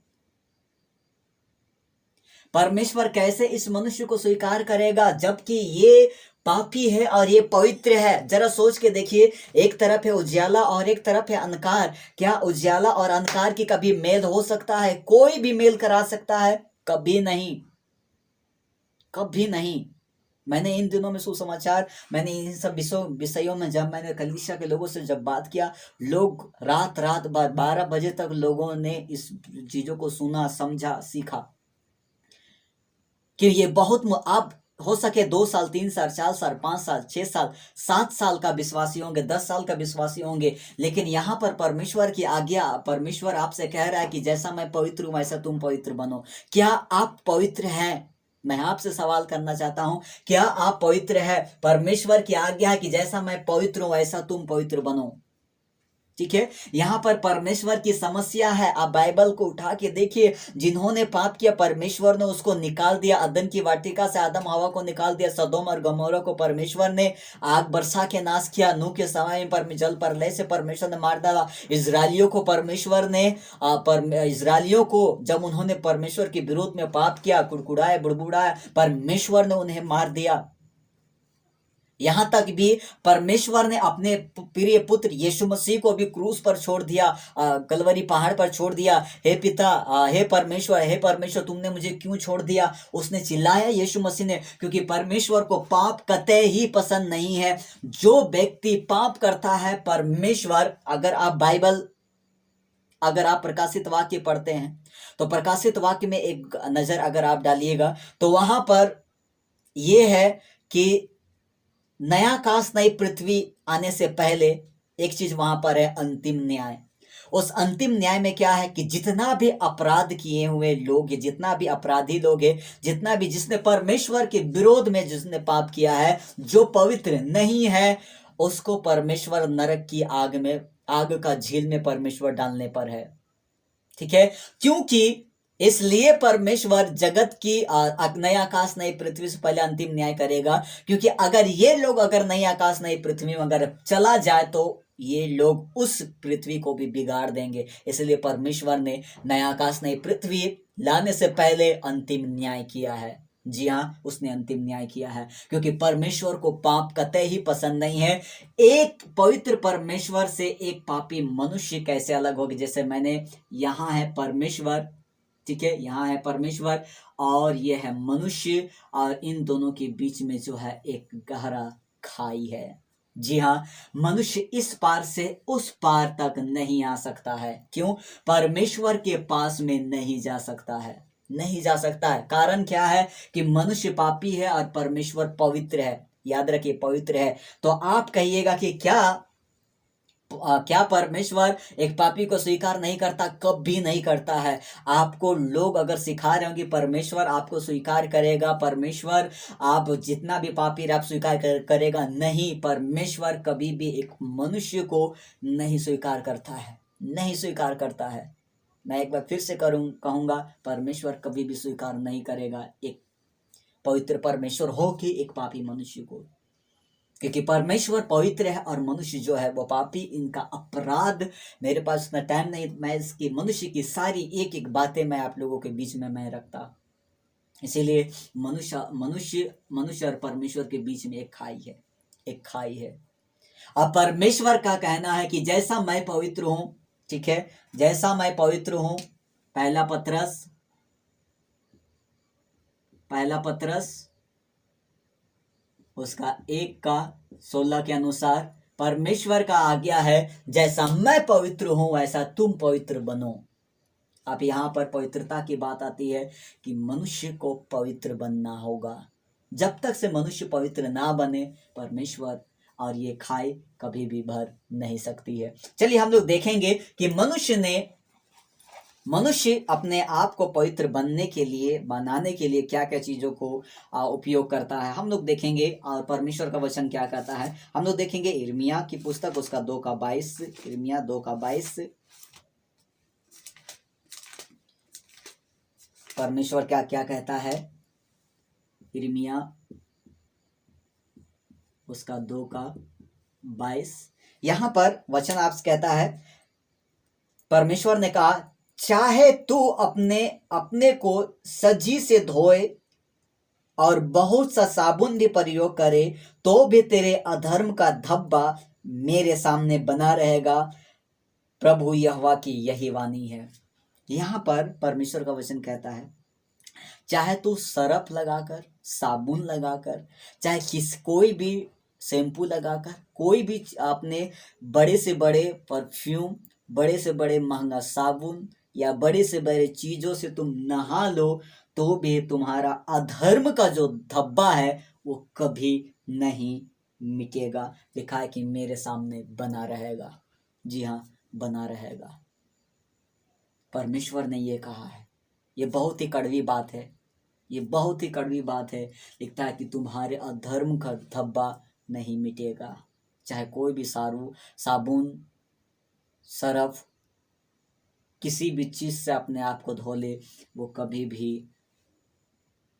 परमेश्वर कैसे इस मनुष्य को स्वीकार करेगा जबकि ये पापी है और ये पवित्र है? जरा सोच के देखिए। एक तरफ है उजियाला और एक तरफ है अंधकार। क्या उजियाला और अंधकार की कभी मेल हो सकता है? कोई भी मेल करा सकता है? कभी नहीं, कभी नहीं। मैंने इन दिनों में सुसमाचार, मैंने इन सब विषयों में जब मैंने कलीसिया के लोगों से जब बात किया, लोग रात 12 बजे तक लोगों ने इस चीजों को सुना, समझा, सीखा कि ये बहुत आप हो सके 2 साल 3 साल 4 साल 5 साल 6 साल 7 साल का विश्वासी होंगे, 10 साल का विश्वासी होंगे, लेकिन यहाँ पर परमेश्वर की आज्ञा, परमेश्वर आपसे कह रहा है कि जैसा मैं पवित्र हूं वैसा तुम पवित्र बनो। क्या आप पवित्र हैं? मैं आपसे सवाल करना चाहता हूं, क्या आप पवित्र है? परमेश्वर की आज्ञा है कि जैसा मैं पवित्र हूं वैसा तुम पवित्र बनो, ठीक है। यहाँ पर परमेश्वर की समस्या है। आप बाइबल को उठा के देखिए, जिन्होंने पाप किया परमेश्वर ने उसको निकाल दिया। अदन की वाटिका से आदम हवा को निकाल दिया। सदोम और गमोरा को परमेश्वर ने आग बरसा के नाश किया। नूह के समय में जल प्रलय से परमेश्वर ने मार डाला। इजराइलियों को परमेश्वर ने इजराइलियों को जब उन्होंने परमेश्वर के विरोध में पाप किया, कुड़कुड़ाया, बुड़बुड़ाया, परमेश्वर ने उन्हें मार दिया। यहां तक भी परमेश्वर ने अपने प्रिय पुत्र यीशु मसीह को भी क्रूस पर छोड़ दिया, कलवरी पहाड़ पर छोड़ दिया। हे पिता, हे परमेश्वर तुमने मुझे क्यों छोड़ दिया? उसने चिल्लाया यीशु मसीह ने, क्योंकि परमेश्वर को पाप कतई ही पसंद नहीं है। जो व्यक्ति पाप करता है, परमेश्वर, अगर आप प्रकाशित वाक्य पढ़ते हैं तो प्रकाशित वाक्य में एक नजर अगर आप डालिएगा तो वहां पर यह है कि नया आकाश नई पृथ्वी आने से पहले एक चीज वहां पर है, अंतिम न्याय। उस अंतिम न्याय में क्या है कि जितना भी अपराध किए हुए लोग, जितना भी अपराधी लोग है, जितना भी जिसने परमेश्वर के विरोध में जिसने पाप किया है, जो पवित्र नहीं है, उसको परमेश्वर नरक की आग में, आग का झील में परमेश्वर डालने पर है, ठीक है। क्योंकि इसलिए परमेश्वर जगत की नए आकाश नई पृथ्वी से पहले अंतिम न्याय करेगा, क्योंकि अगर ये लोग अगर नई आकाश नई पृथ्वी में अगर चला जाए तो ये लोग उस पृथ्वी को भी बिगाड़ देंगे। इसलिए परमेश्वर ने नया आकाश नई पृथ्वी लाने से पहले अंतिम न्याय किया है। जी हाँ, उसने अंतिम न्याय किया है, क्योंकि परमेश्वर को पाप कतई ही पसंद नहीं है। एक पवित्र परमेश्वर से एक पापी मनुष्य कैसे अलग होगी? जैसे मैंने यहाँ है परमेश्वर, ठीक है, यहाँ है परमेश्वर और ये है मनुष्य, और इन दोनों के बीच में जो है एक गहरा खाई है। जी हाँ, मनुष्य इस पार से उस पार तक नहीं आ सकता है। क्यों? परमेश्वर के पास में नहीं जा सकता है, नहीं जा सकता है। कारण क्या है? कि मनुष्य पापी है और परमेश्वर पवित्र है। याद रखिए, पवित्र है। तो आप कहिएगा कि क्या परमेश्वर एक पापी को स्वीकार नहीं करता? कभी नहीं करता है। आपको लोग अगर सिखा रहे हो कि परमेश्वर आपको स्वीकार करेगा, परमेश्वर आप जितना भी पापी आप स्वीकार करेगा, नहीं, परमेश्वर कभी भी एक मनुष्य को नहीं स्वीकार करता है, नहीं स्वीकार करता है। मैं एक बार फिर से कहूंगा, परमेश्वर कभी भी स्वीकार नहीं करेगा एक पवित्र परमेश्वर हो कि एक पापी मनुष्य को, क्योंकि परमेश्वर पवित्र है और मनुष्य जो है वो पापी। इनका अपराध, मेरे पास इतना टाइम नहीं, मैं इसकी मनुष्य की सारी एक एक बातें मैं आप लोगों के बीच में मैं रखता। इसीलिए मनुष्य और परमेश्वर के बीच में एक खाई है, एक खाई है। अब परमेश्वर का कहना है कि जैसा मैं पवित्र हूं, ठीक है, जैसा मैं पवित्र हूं, पहला पत्रस उसका 1:16 के अनुसार परमेश्वर का आज्ञा है, जैसा मैं पवित्र हूं वैसा तुम पवित्र बनो। अब यहां पर पवित्रता की बात आती है कि मनुष्य को पवित्र बनना होगा। जब तक से मनुष्य पवित्र ना बने, परमेश्वर और ये खाई कभी भी भर नहीं सकती है। चलिए हम लोग देखेंगे कि मनुष्य अपने आप को पवित्र बनने के लिए, बनाने के लिए क्या क्या चीजों को उपयोग करता है, हम लोग देखेंगे। और परमेश्वर का वचन क्या कहता है, हम लोग देखेंगे। यिर्मयाह की पुस्तक उसका 2:22, यिर्मयाह 2:22। परमेश्वर क्या क्या कहता है? यिर्मयाह उसका 2:22। यहां पर वचन आपसे कहता है, परमेश्वर ने कहा, चाहे तू अपने को सजी से धोए और बहुत सा साबुन भी प्रयोग करे, तो भी तेरे अधर्म का धब्बा मेरे सामने बना रहेगा। प्रभु यहोवा की यही वाणी है। यहां पर परमेश्वर का वचन कहता है, चाहे तू सरफ लगाकर, साबुन लगाकर, चाहे कोई भी शैम्पू लगाकर, कोई भी अपने बड़े से बड़े परफ्यूम, बड़े से बड़े महंगा साबुन या बड़े से बड़े चीजों से तुम नहा लो, तो भी तुम्हारा अधर्म का जो धब्बा है वो कभी नहीं मिटेगा। लिखा है कि मेरे सामने बना रहेगा। जी हाँ, बना रहेगा। परमेश्वर ने ये कहा है। ये बहुत ही कड़वी बात है, ये बहुत ही कड़वी बात है। लिखता है कि तुम्हारे अधर्म का धब्बा नहीं मिटेगा। चाहे कोई भी साबुन, सरफ, किसी भी चीज से अपने आप को धो ले, वो कभी भी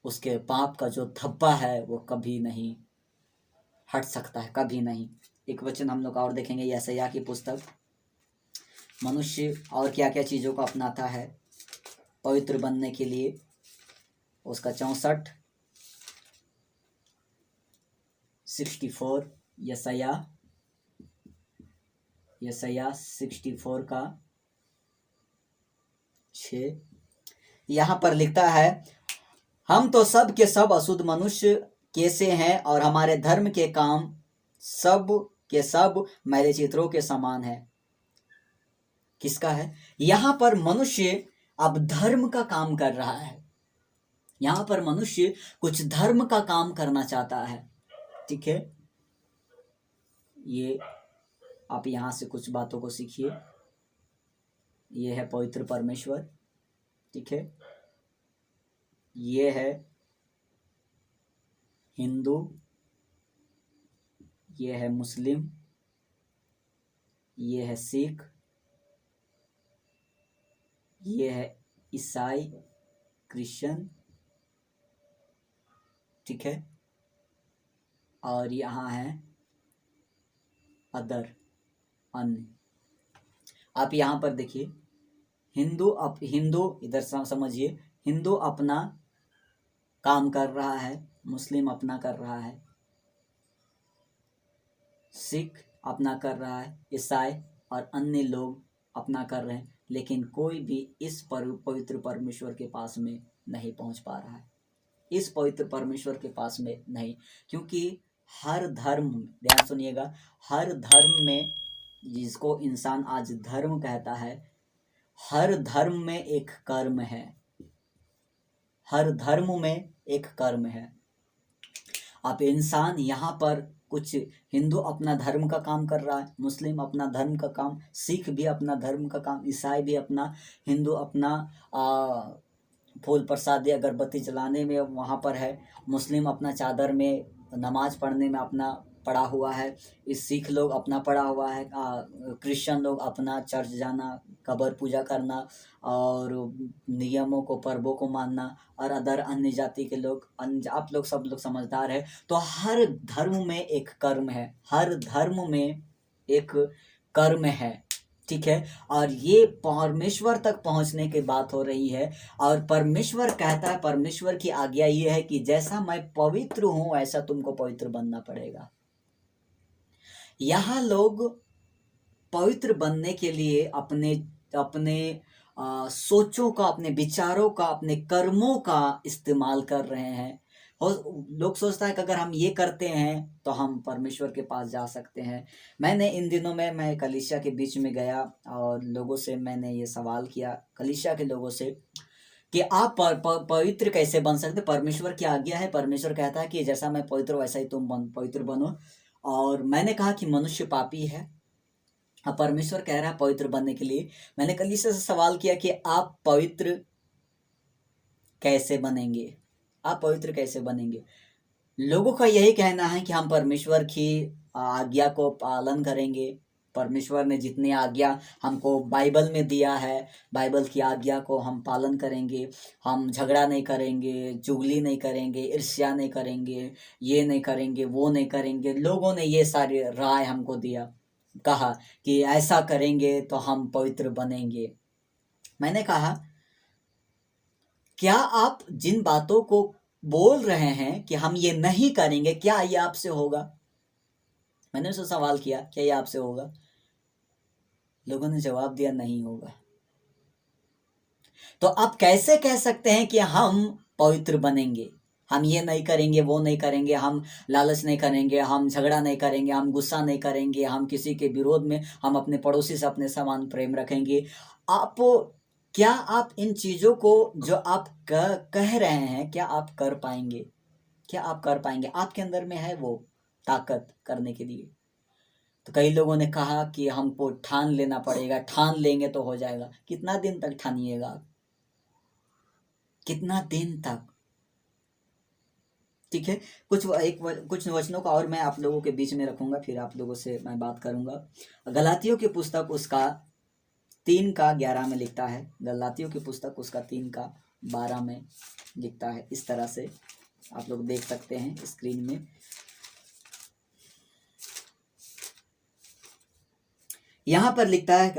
उसके पाप का जो धब्बा है वो कभी नहीं हट सकता है, कभी नहीं। एक वचन हम लोग और देखेंगे, यशायाह की पुस्तक। मनुष्य और क्या क्या चीजों को अपनाता है पवित्र बनने के लिए, उसका 64 यशायाह 64 का 6। यहां पर लिखता है, हम तो सब के सब अशुद्ध मनुष्य कैसे हैं और हमारे धर्म के काम सब के सब मैले चित्रों के समान है। किसका है? यहां पर मनुष्य अब धर्म का काम कर रहा है। यहां पर मनुष्य कुछ धर्म का काम करना चाहता है, ठीक है। ये आप यहां से कुछ बातों को सीखिए। ये है पवित्र परमेश्वर, ठीक है। ये है हिंदू, ये है मुस्लिम, ये है सिख, ये है ईसाई, क्रिश्चियन, ठीक है, और यहाँ है अदर, अन्य। आप यहाँ पर देखिए, हिंदू इधर समझिए, हिंदू अपना काम कर रहा है, मुस्लिम अपना कर रहा है, सिख अपना कर रहा है, ईसाई और अन्य लोग अपना कर रहे हैं, लेकिन कोई भी इस पवित्र परमेश्वर के पास में नहीं पहुंच पा रहा है, इस पवित्र परमेश्वर के पास में नहीं। क्योंकि हर धर्म, ध्यान सुनिएगा, हर धर्म में, जिसको इंसान आज धर्म कहता है, हर धर्म में एक कर्म है, हर धर्म में एक कर्म है। अब इंसान यहाँ पर कुछ, हिंदू अपना धर्म का काम कर रहा है, मुस्लिम अपना धर्म का काम, सिख भी अपना धर्म का काम, ईसाई भी अपना, हिंदू अपना फूल प्रसादी अगरबत्ती जलाने में वहाँ पर है, मुस्लिम अपना चादर में नमाज पढ़ने में अपना पड़ा हुआ है, इस सिख लोग अपना पड़ा हुआ है, क्रिश्चियन लोग अपना चर्च जाना, कब्र पूजा करना और नियमों को, पर्वों को मानना, और अदर अन्य जाति के लोग, आप लोग सब लोग समझदार है। तो हर धर्म में एक कर्म है, हर धर्म में एक कर्म है, ठीक है। और ये परमेश्वर तक पहुंचने की बात हो रही है, और परमेश्वर कहता है, परमेश्वर की आज्ञा ये है कि जैसा मैं पवित्र हूं ऐसा तुमको पवित्र बनना पड़ेगा। यहाँ लोग पवित्र बनने के लिए अपने अपने सोचों का, अपने विचारों का, अपने कर्मों का इस्तेमाल कर रहे हैं। और लोग सोचता है कि अगर हम ये करते हैं तो हम परमेश्वर के पास जा सकते हैं। मैंने इन दिनों में, मैं कलीसिया के बीच में गया और लोगों से मैंने ये सवाल किया, कलीसिया के लोगों से, कि आप पवित्र कैसे बन सकते। परमेश्वर की आज्ञा है, परमेश्वर कहता है कि जैसा मैं पवित्र वैसा ही तुम पवित्र बनो। और मैंने कहा कि मनुष्य पापी है, अब परमेश्वर कह रहा है पवित्र बनने के लिए। मैंने कलीसिया से सवाल किया कि आप पवित्र कैसे बनेंगे, आप पवित्र कैसे बनेंगे। लोगों का यही कहना है कि हम परमेश्वर की आज्ञा को पालन करेंगे, परमेश्वर ने जितनी आज्ञा हमको बाइबल में दिया है, बाइबल की आज्ञा को हम पालन करेंगे, हम झगड़ा नहीं करेंगे, चुगली नहीं करेंगे, ईर्ष्या नहीं करेंगे, ये नहीं करेंगे, वो नहीं करेंगे। लोगों ने ये सारी राय हमको दिया, कहा कि ऐसा करेंगे तो हम पवित्र बनेंगे। मैंने कहा, क्या आप जिन बातों को बोल रहे हैं कि हम ये नहीं करेंगे, क्या ये आपसे होगा? मैंने उससे सवाल किया, क्या ये आपसे होगा? लोगों ने जवाब दिया, नहीं होगा। तो आप कैसे कह सकते हैं कि हम पवित्र बनेंगे? हम ये नहीं करेंगे, वो नहीं करेंगे, हम लालच नहीं करेंगे, हम झगड़ा नहीं करेंगे, हम गुस्सा नहीं करेंगे, हम किसी के विरोध में, हम अपने पड़ोसी से अपने समान प्रेम रखेंगे। क्या आप इन चीज़ों को जो आप कह रहे हैं, क्या आप कर पाएंगे? क्या आप कर पाएंगे? आपके अंदर में है वो ताकत करने के लिए? तो कई लोगों ने कहा कि हमको ठान लेना पड़ेगा, ठान लेंगे तो हो जाएगा। कितना दिन तक ठानिएगा आप? कितना दिन तक? ठीक है, कुछ वचनों का और मैं आप लोगों के बीच में रखूंगा, फिर आप लोगों से मैं बात करूंगा। गलातियों की पुस्तक उसका 3:11 में लिखता है, गलातियों की पुस्तक उसका 3:12 में लिखता है, इस तरह से आप लोग देख सकते हैं स्क्रीन में। यहाँ पर लिखता है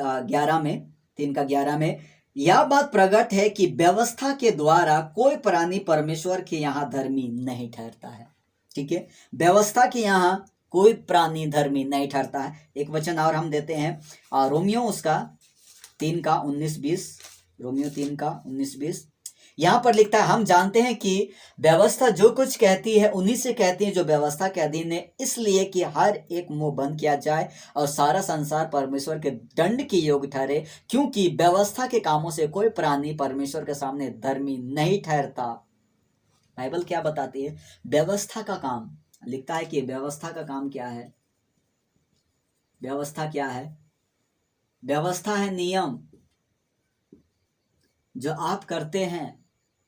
3:11 में, यह बात प्रकट है कि व्यवस्था के द्वारा कोई प्राणी परमेश्वर के यहाँ धर्मी नहीं ठहरता है। ठीक है, व्यवस्था के यहाँ कोई प्राणी धर्मी नहीं ठहरता है। एक वचन और हम देते हैं, रोमियो उसका 3:19-20, रोमियो 3:19-20। यहाँ पर लिखता है, हम जानते हैं कि व्यवस्था जो कुछ कहती है उन्हीं से कहती है जो व्यवस्था के अधीन है, इसलिए कि हर एक मुंह बंद किया जाए और सारा संसार परमेश्वर के दंड के योग्य ठहरे, क्योंकि व्यवस्था के कामों से कोई प्राणी परमेश्वर के सामने धर्मी नहीं ठहरता। बाइबल क्या बताती है? व्यवस्था का काम लिखता है कि व्यवस्था का काम क्या है? व्यवस्था क्या है? व्यवस्था है नियम जो आप करते हैं।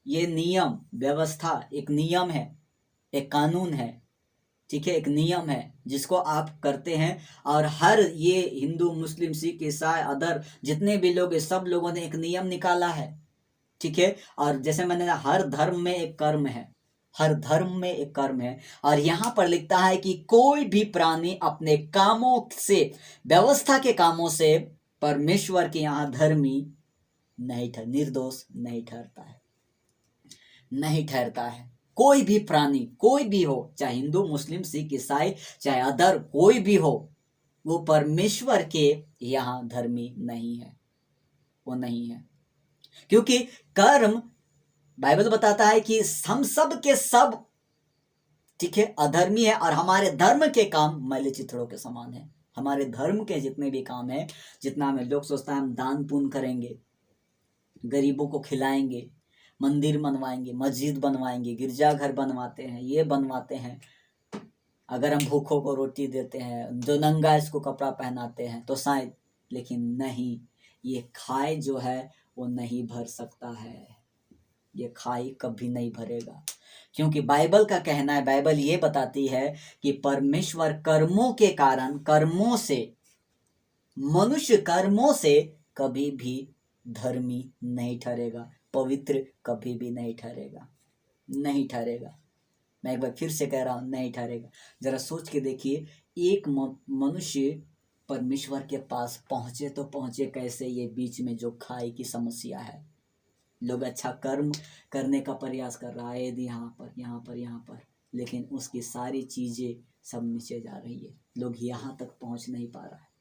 ये नियम, व्यवस्था एक नियम है, एक कानून है, ठीक है, एक नियम है जिसको आप करते हैं। और हर ये हिंदू, मुस्लिम, सिख, ईसाई, अदर जितने भी लोग, सब लोगों ने एक नियम निकाला है, ठीक है। और जैसे मैंने हर धर्म में एक कर्म है, हर धर्म में एक कर्म है। और यहाँ पर लिखता है कि कोई भी प्राणी अपने कामों से, व्यवस्था के कामों से परमेश्वर के यहाँ धर्मी नहीं निर्दोष नहीं ठहरता है, नहीं ठहरता है। कोई भी प्राणी, कोई भी हो, चाहे हिंदू, मुस्लिम, सिख, ईसाई, चाहे अदर कोई भी हो, वो परमेश्वर के यहाँ धर्मी नहीं है, वो नहीं है। क्योंकि कर्म, बाइबल बताता है कि हम सब के सब, ठीक है, अधर्मी है और हमारे धर्म के काम मैले चिथड़ों के समान है। हमारे धर्म के जितने भी काम है, जितना हमें लोग सोचता है हम दान पुण्य करेंगे, गरीबों को खिलाएंगे, मंदिर बनवाएंगे, मस्जिद बनवाएंगे, गिरजाघर बनवाते हैं, ये बनवाते हैं, अगर हम भूखों को रोटी देते हैं, जो नंगा है इसको कपड़ा पहनाते हैं तो शायद, लेकिन नहीं, ये खाई जो है वो नहीं भर सकता है, ये खाई कभी नहीं भरेगा। क्योंकि बाइबल का कहना है, बाइबल ये बताती है कि परमेश्वर कर्मों के कारण, कर्मों से, मनुष्य कर्मों से कभी भी धर्मी नहीं ठहरेगा, पवित्र कभी भी नहीं ठहरेगा, नहीं ठहरेगा। मैं एक बार फिर से कह रहा हूं, नहीं ठहरेगा। जरा सोच के देखिए, एक मनुष्य परमेश्वर के पास पहुंचे तो पहुंचे कैसे? ये बीच में जो खाई की समस्या है, लोग अच्छा कर्म करने का प्रयास कर रहा है, यदि यहाँ पर, यहाँ पर, यहाँ पर, लेकिन उसकी सारी चीजें सब नीचे जा रही है, लोग यहाँ तक पहुंच नहीं पा रहा है।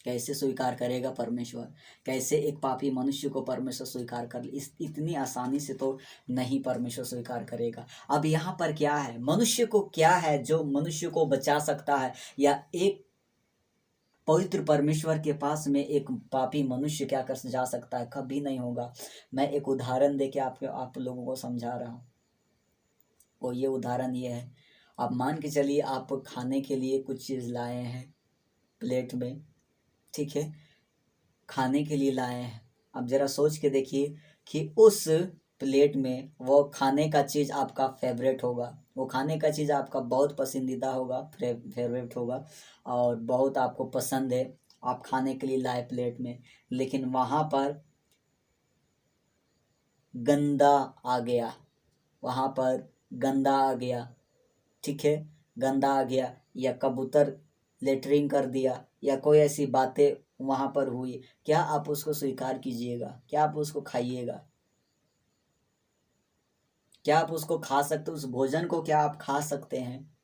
कैसे स्वीकार करेगा परमेश्वर? कैसे एक पापी मनुष्य को परमेश्वर स्वीकार कर? इतनी आसानी से तो नहीं परमेश्वर स्वीकार करेगा। अब यहाँ पर क्या है, मनुष्य को क्या है जो मनुष्य को बचा सकता है, या एक पवित्र परमेश्वर के पास में एक पापी मनुष्य क्या कर जा सकता है? कभी नहीं होगा। मैं एक उदाहरण देके आप लोगों को समझा रहा हूँ। वो ये उदाहरण ये है, आप मान के चलिए आप खाने के लिए कुछ चीज़ लाए हैं प्लेट में, ठीक है, खाने के लिए लाए हैं। अब जरा सोच के देखिए कि उस प्लेट में वो खाने का चीज़ आपका फेवरेट होगा, वो खाने का चीज़ आपका बहुत पसंदीदा होगा, फेवरेट होगा और बहुत आपको पसंद है, आप खाने के लिए लाए प्लेट में, लेकिन वहाँ पर गंदा आ गया, वहाँ पर गंदा आ गया, ठीक है, गंदा आ गया, या कबूतर लेटरिंग कर दिया, या कोई ऐसी बातें वहाँ पर हुई, क्या आप उसको स्वीकार कीजिएगा? क्या आप उसको खाइएगा? क्या आप उसको खा सकते? उस भोजन को क्या आप खा सकते हैं?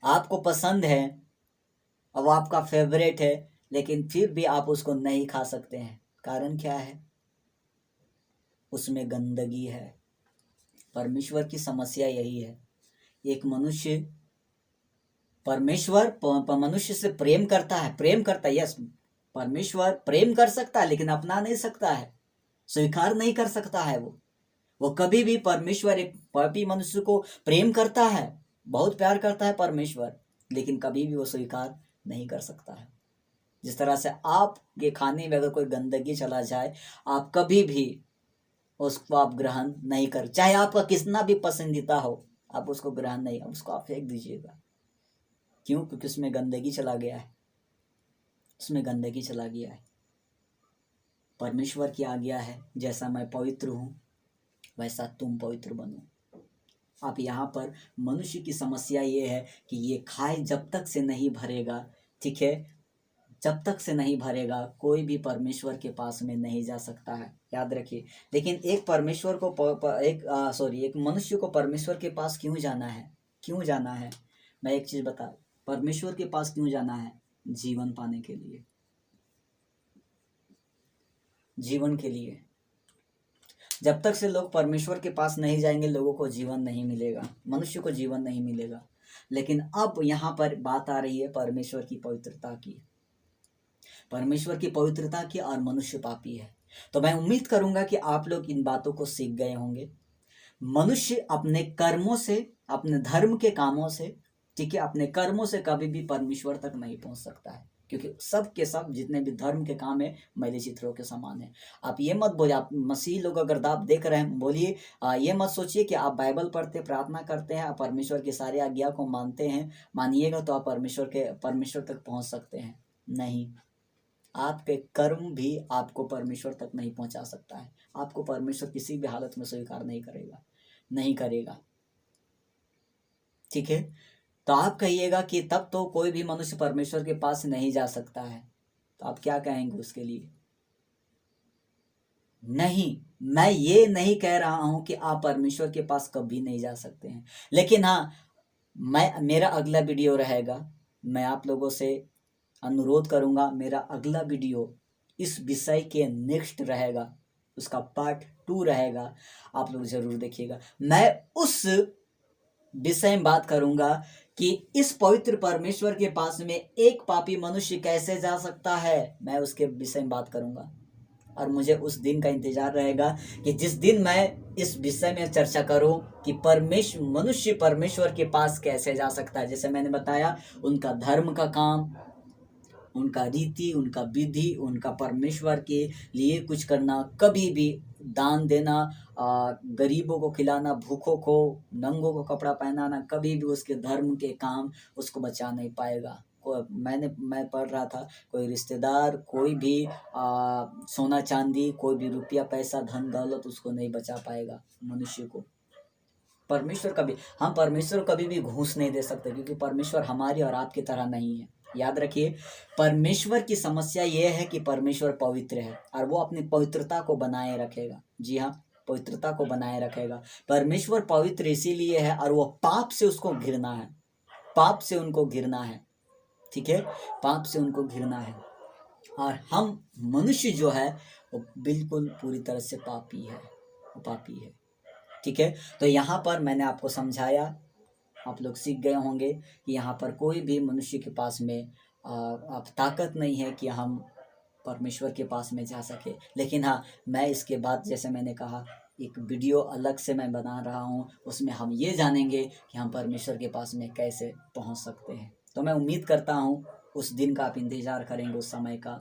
आपको पसंद है, अब आपका फेवरेट है, लेकिन फिर भी आप उसको नहीं खा सकते हैं। कारण क्या है? उसमें गंदगी है। परमेश्वर की समस्या यही है। एक मनुष्य, परमेश्वर मनुष्य से प्रेम करता है, प्रेम करता है, यस, परमेश्वर प्रेम कर सकता है, लेकिन अपना नहीं सकता है, स्वीकार नहीं कर सकता है। वो कभी भी, परमेश्वर एक पापी मनुष्य को प्रेम करता है, बहुत प्यार करता है परमेश्वर, लेकिन कभी भी वो स्वीकार नहीं कर सकता है। जिस तरह से आपके खाने में अगर कोई गंदगी चला जाए, आप कभी भी उसको आप ग्रहण नहीं कर, चाहे आपका कितना भी पसंदीदा हो, आप उसको ग्रहण नहीं, उसको आप फेंक दीजिएगा। क्यों? क्योंकि उसमें गंदगी चला गया है, उसमें गंदगी चला गया है। परमेश्वर की आज्ञा है, जैसा मैं पवित्र हूँ वैसा तुम पवित्र बनो। आप यहाँ पर मनुष्य की समस्या ये है कि ये खाए जब तक से नहीं भरेगा, ठीक है, जब तक से नहीं भरेगा कोई भी परमेश्वर के पास में नहीं जा सकता है, याद रखिए। लेकिन एक परमेश्वर को एक मनुष्य को परमेश्वर के पास क्यों जाना है? क्यों जाना है? मैं एक चीज बता, परमेश्वर के पास क्यों जाना है? जीवन पाने के लिए, जीवन के लिए। जब तक से लोग परमेश्वर के पास नहीं जाएंगे, लोगों को जीवन नहीं मिलेगा, मनुष्य को जीवन नहीं मिलेगा। लेकिन अब यहाँ पर बात आ रही है परमेश्वर की पवित्रता की, परमेश्वर की पवित्रता की, और मनुष्य पापी है। तो मैं उम्मीद करूंगा कि आप लोग इन बातों को सीख गए होंगे। मनुष्य अपने कर्मों से, अपने धर्म के कामों से, ठीक है, अपने कर्मों से कभी भी परमेश्वर तक नहीं पहुंच सकता है, क्योंकि सब के सब जितने भी धर्म के काम है मैले चित्रों के समान है। आप ये मत बोलिए, आप मसीह लोग अगर आप देख रहे हैं, बोलिए, ये मत सोचिए कि आप बाइबल पढ़ते, प्रार्थना करते हैं, आप परमेश्वर की सारी आज्ञा को मानते हैं, मानिएगा तो आप परमेश्वर तक पहुंच सकते हैं। नहीं, आपके कर्म भी आपको परमेश्वर तक नहीं पहुंचा सकता है। आपको परमेश्वर किसी भी हालत में स्वीकार नहीं करेगा, नहीं करेगा। ठीक है, तो आप कहिएगा कि तब तो कोई भी मनुष्य परमेश्वर के पास नहीं जा सकता है, तो आप क्या कहेंगे उसके लिए? नहीं, मैं ये नहीं कह रहा हूं कि आप परमेश्वर के पास कभी नहीं जा सकते हैं, लेकिन हाँ, मेरा अगला वीडियो रहेगा, मैं आप लोगों से अनुरोध करूंगा, मेरा अगला वीडियो इस विषय के नेक्स्ट रहेगा, उसका पार्ट 2 रहेगा, आप लोग जरूर देखिएगा। मैं उस विषय में बात करूंगा कि इस पवित्र परमेश्वर के पास में एक पापी मनुष्य कैसे जा सकता है, मैं उसके विषय में बात करूंगा। और मुझे उस दिन का इंतजार रहेगा कि जिस दिन मैं इस विषय में चर्चा करूं कि मनुष्य परमेश्वर के पास कैसे जा सकता है। जैसे मैंने बताया, उनका धर्म का काम, उनका रीति, उनका विधि, उनका परमेश्वर के लिए कुछ करना, कभी भी दान देना, गरीबों को खिलाना, भूखों को, नंगों को कपड़ा पहनाना, कभी भी उसके धर्म के काम उसको बचा नहीं पाएगा। मैं पढ़ रहा था, कोई रिश्तेदार, कोई भी सोना चांदी, कोई भी रुपया पैसा धन दौलत उसको नहीं बचा पाएगा मनुष्य को। परमेश्वर हम परमेश्वर कभी भी घूस नहीं दे सकते, क्योंकि परमेश्वर हमारी और आपकी तरह नहीं है। याद रखिए, परमेश्वर की समस्या यह है कि परमेश्वर पवित्र है और वो अपनी पवित्रता को बनाए रखेगा। जी हाँ, पवित्रता को बनाए रखेगा। परमेश्वर पवित्र इसीलिए है और वो पाप से उसको घिरना है, पाप से उनको घिरना है। ठीक है, पाप से उनको घिरना है। और हम मनुष्य जो है वो बिल्कुल पूरी तरह से पापी है, वो पापी है। ठीक है, तो यहाँ पर मैंने आपको समझाया, आप लोग सीख गए होंगे कि यहाँ पर कोई भी मनुष्य के पास में आप ताकत नहीं है कि हम परमेश्वर के पास में जा सके। लेकिन हाँ, मैं इसके बाद, जैसे मैंने कहा, एक वीडियो अलग से मैं बना रहा हूँ, उसमें हम ये जानेंगे कि हम परमेश्वर के पास में कैसे पहुँच सकते हैं। तो मैं उम्मीद करता हूँ उस दिन का आप इंतज़ार करेंगे, उस समय का।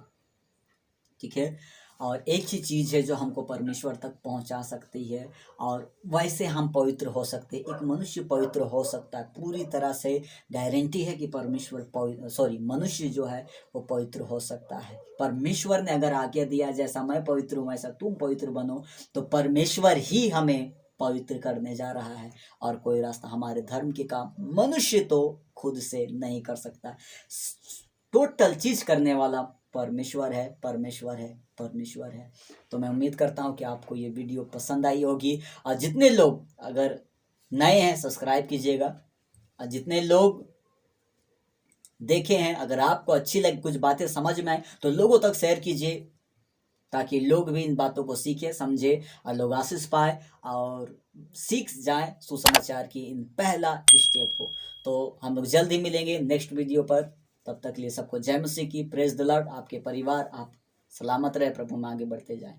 ठीक है, और एक ही चीज़ है जो हमको परमेश्वर तक पहुंचा सकती है, और वैसे हम पवित्र हो सकते हैं। एक मनुष्य पवित्र हो सकता है, पूरी तरह से गारंटी है कि मनुष्य जो है वो पवित्र हो सकता है। परमेश्वर ने अगर आज्ञा दिया जैसा मैं पवित्र हूँ वैसा तुम पवित्र बनो, तो परमेश्वर ही हमें पवित्र करने जा रहा है, और कोई रास्ता हमारे धर्म के काम मनुष्य तो खुद से नहीं कर सकता। टोटल चीज करने वाला परमेश्वर है, परमेश्वर है, परमेश्वर है। तो मैं उम्मीद करता हूँ कि आपको ये वीडियो पसंद आई होगी, और जितने लोग अगर नए हैं सब्सक्राइब कीजिएगा, और जितने लोग देखे हैं, अगर आपको अच्छी लगी, कुछ बातें समझ में आए, तो लोगों तक शेयर कीजिए, ताकि लोग भी इन बातों को सीखे, समझे, और लोग आशीष पाए और सीख जाए सुसमाचार की इन पहला स्टेप को। तो हम लोग जल्द ही मिलेंगे नेक्स्ट वीडियो पर। तब तक लिए सबको जय मसीह की, प्रेज द लॉर्ड। आपके परिवार आप सलामत रहे, प्रभु में आगे बढ़ते जाएं।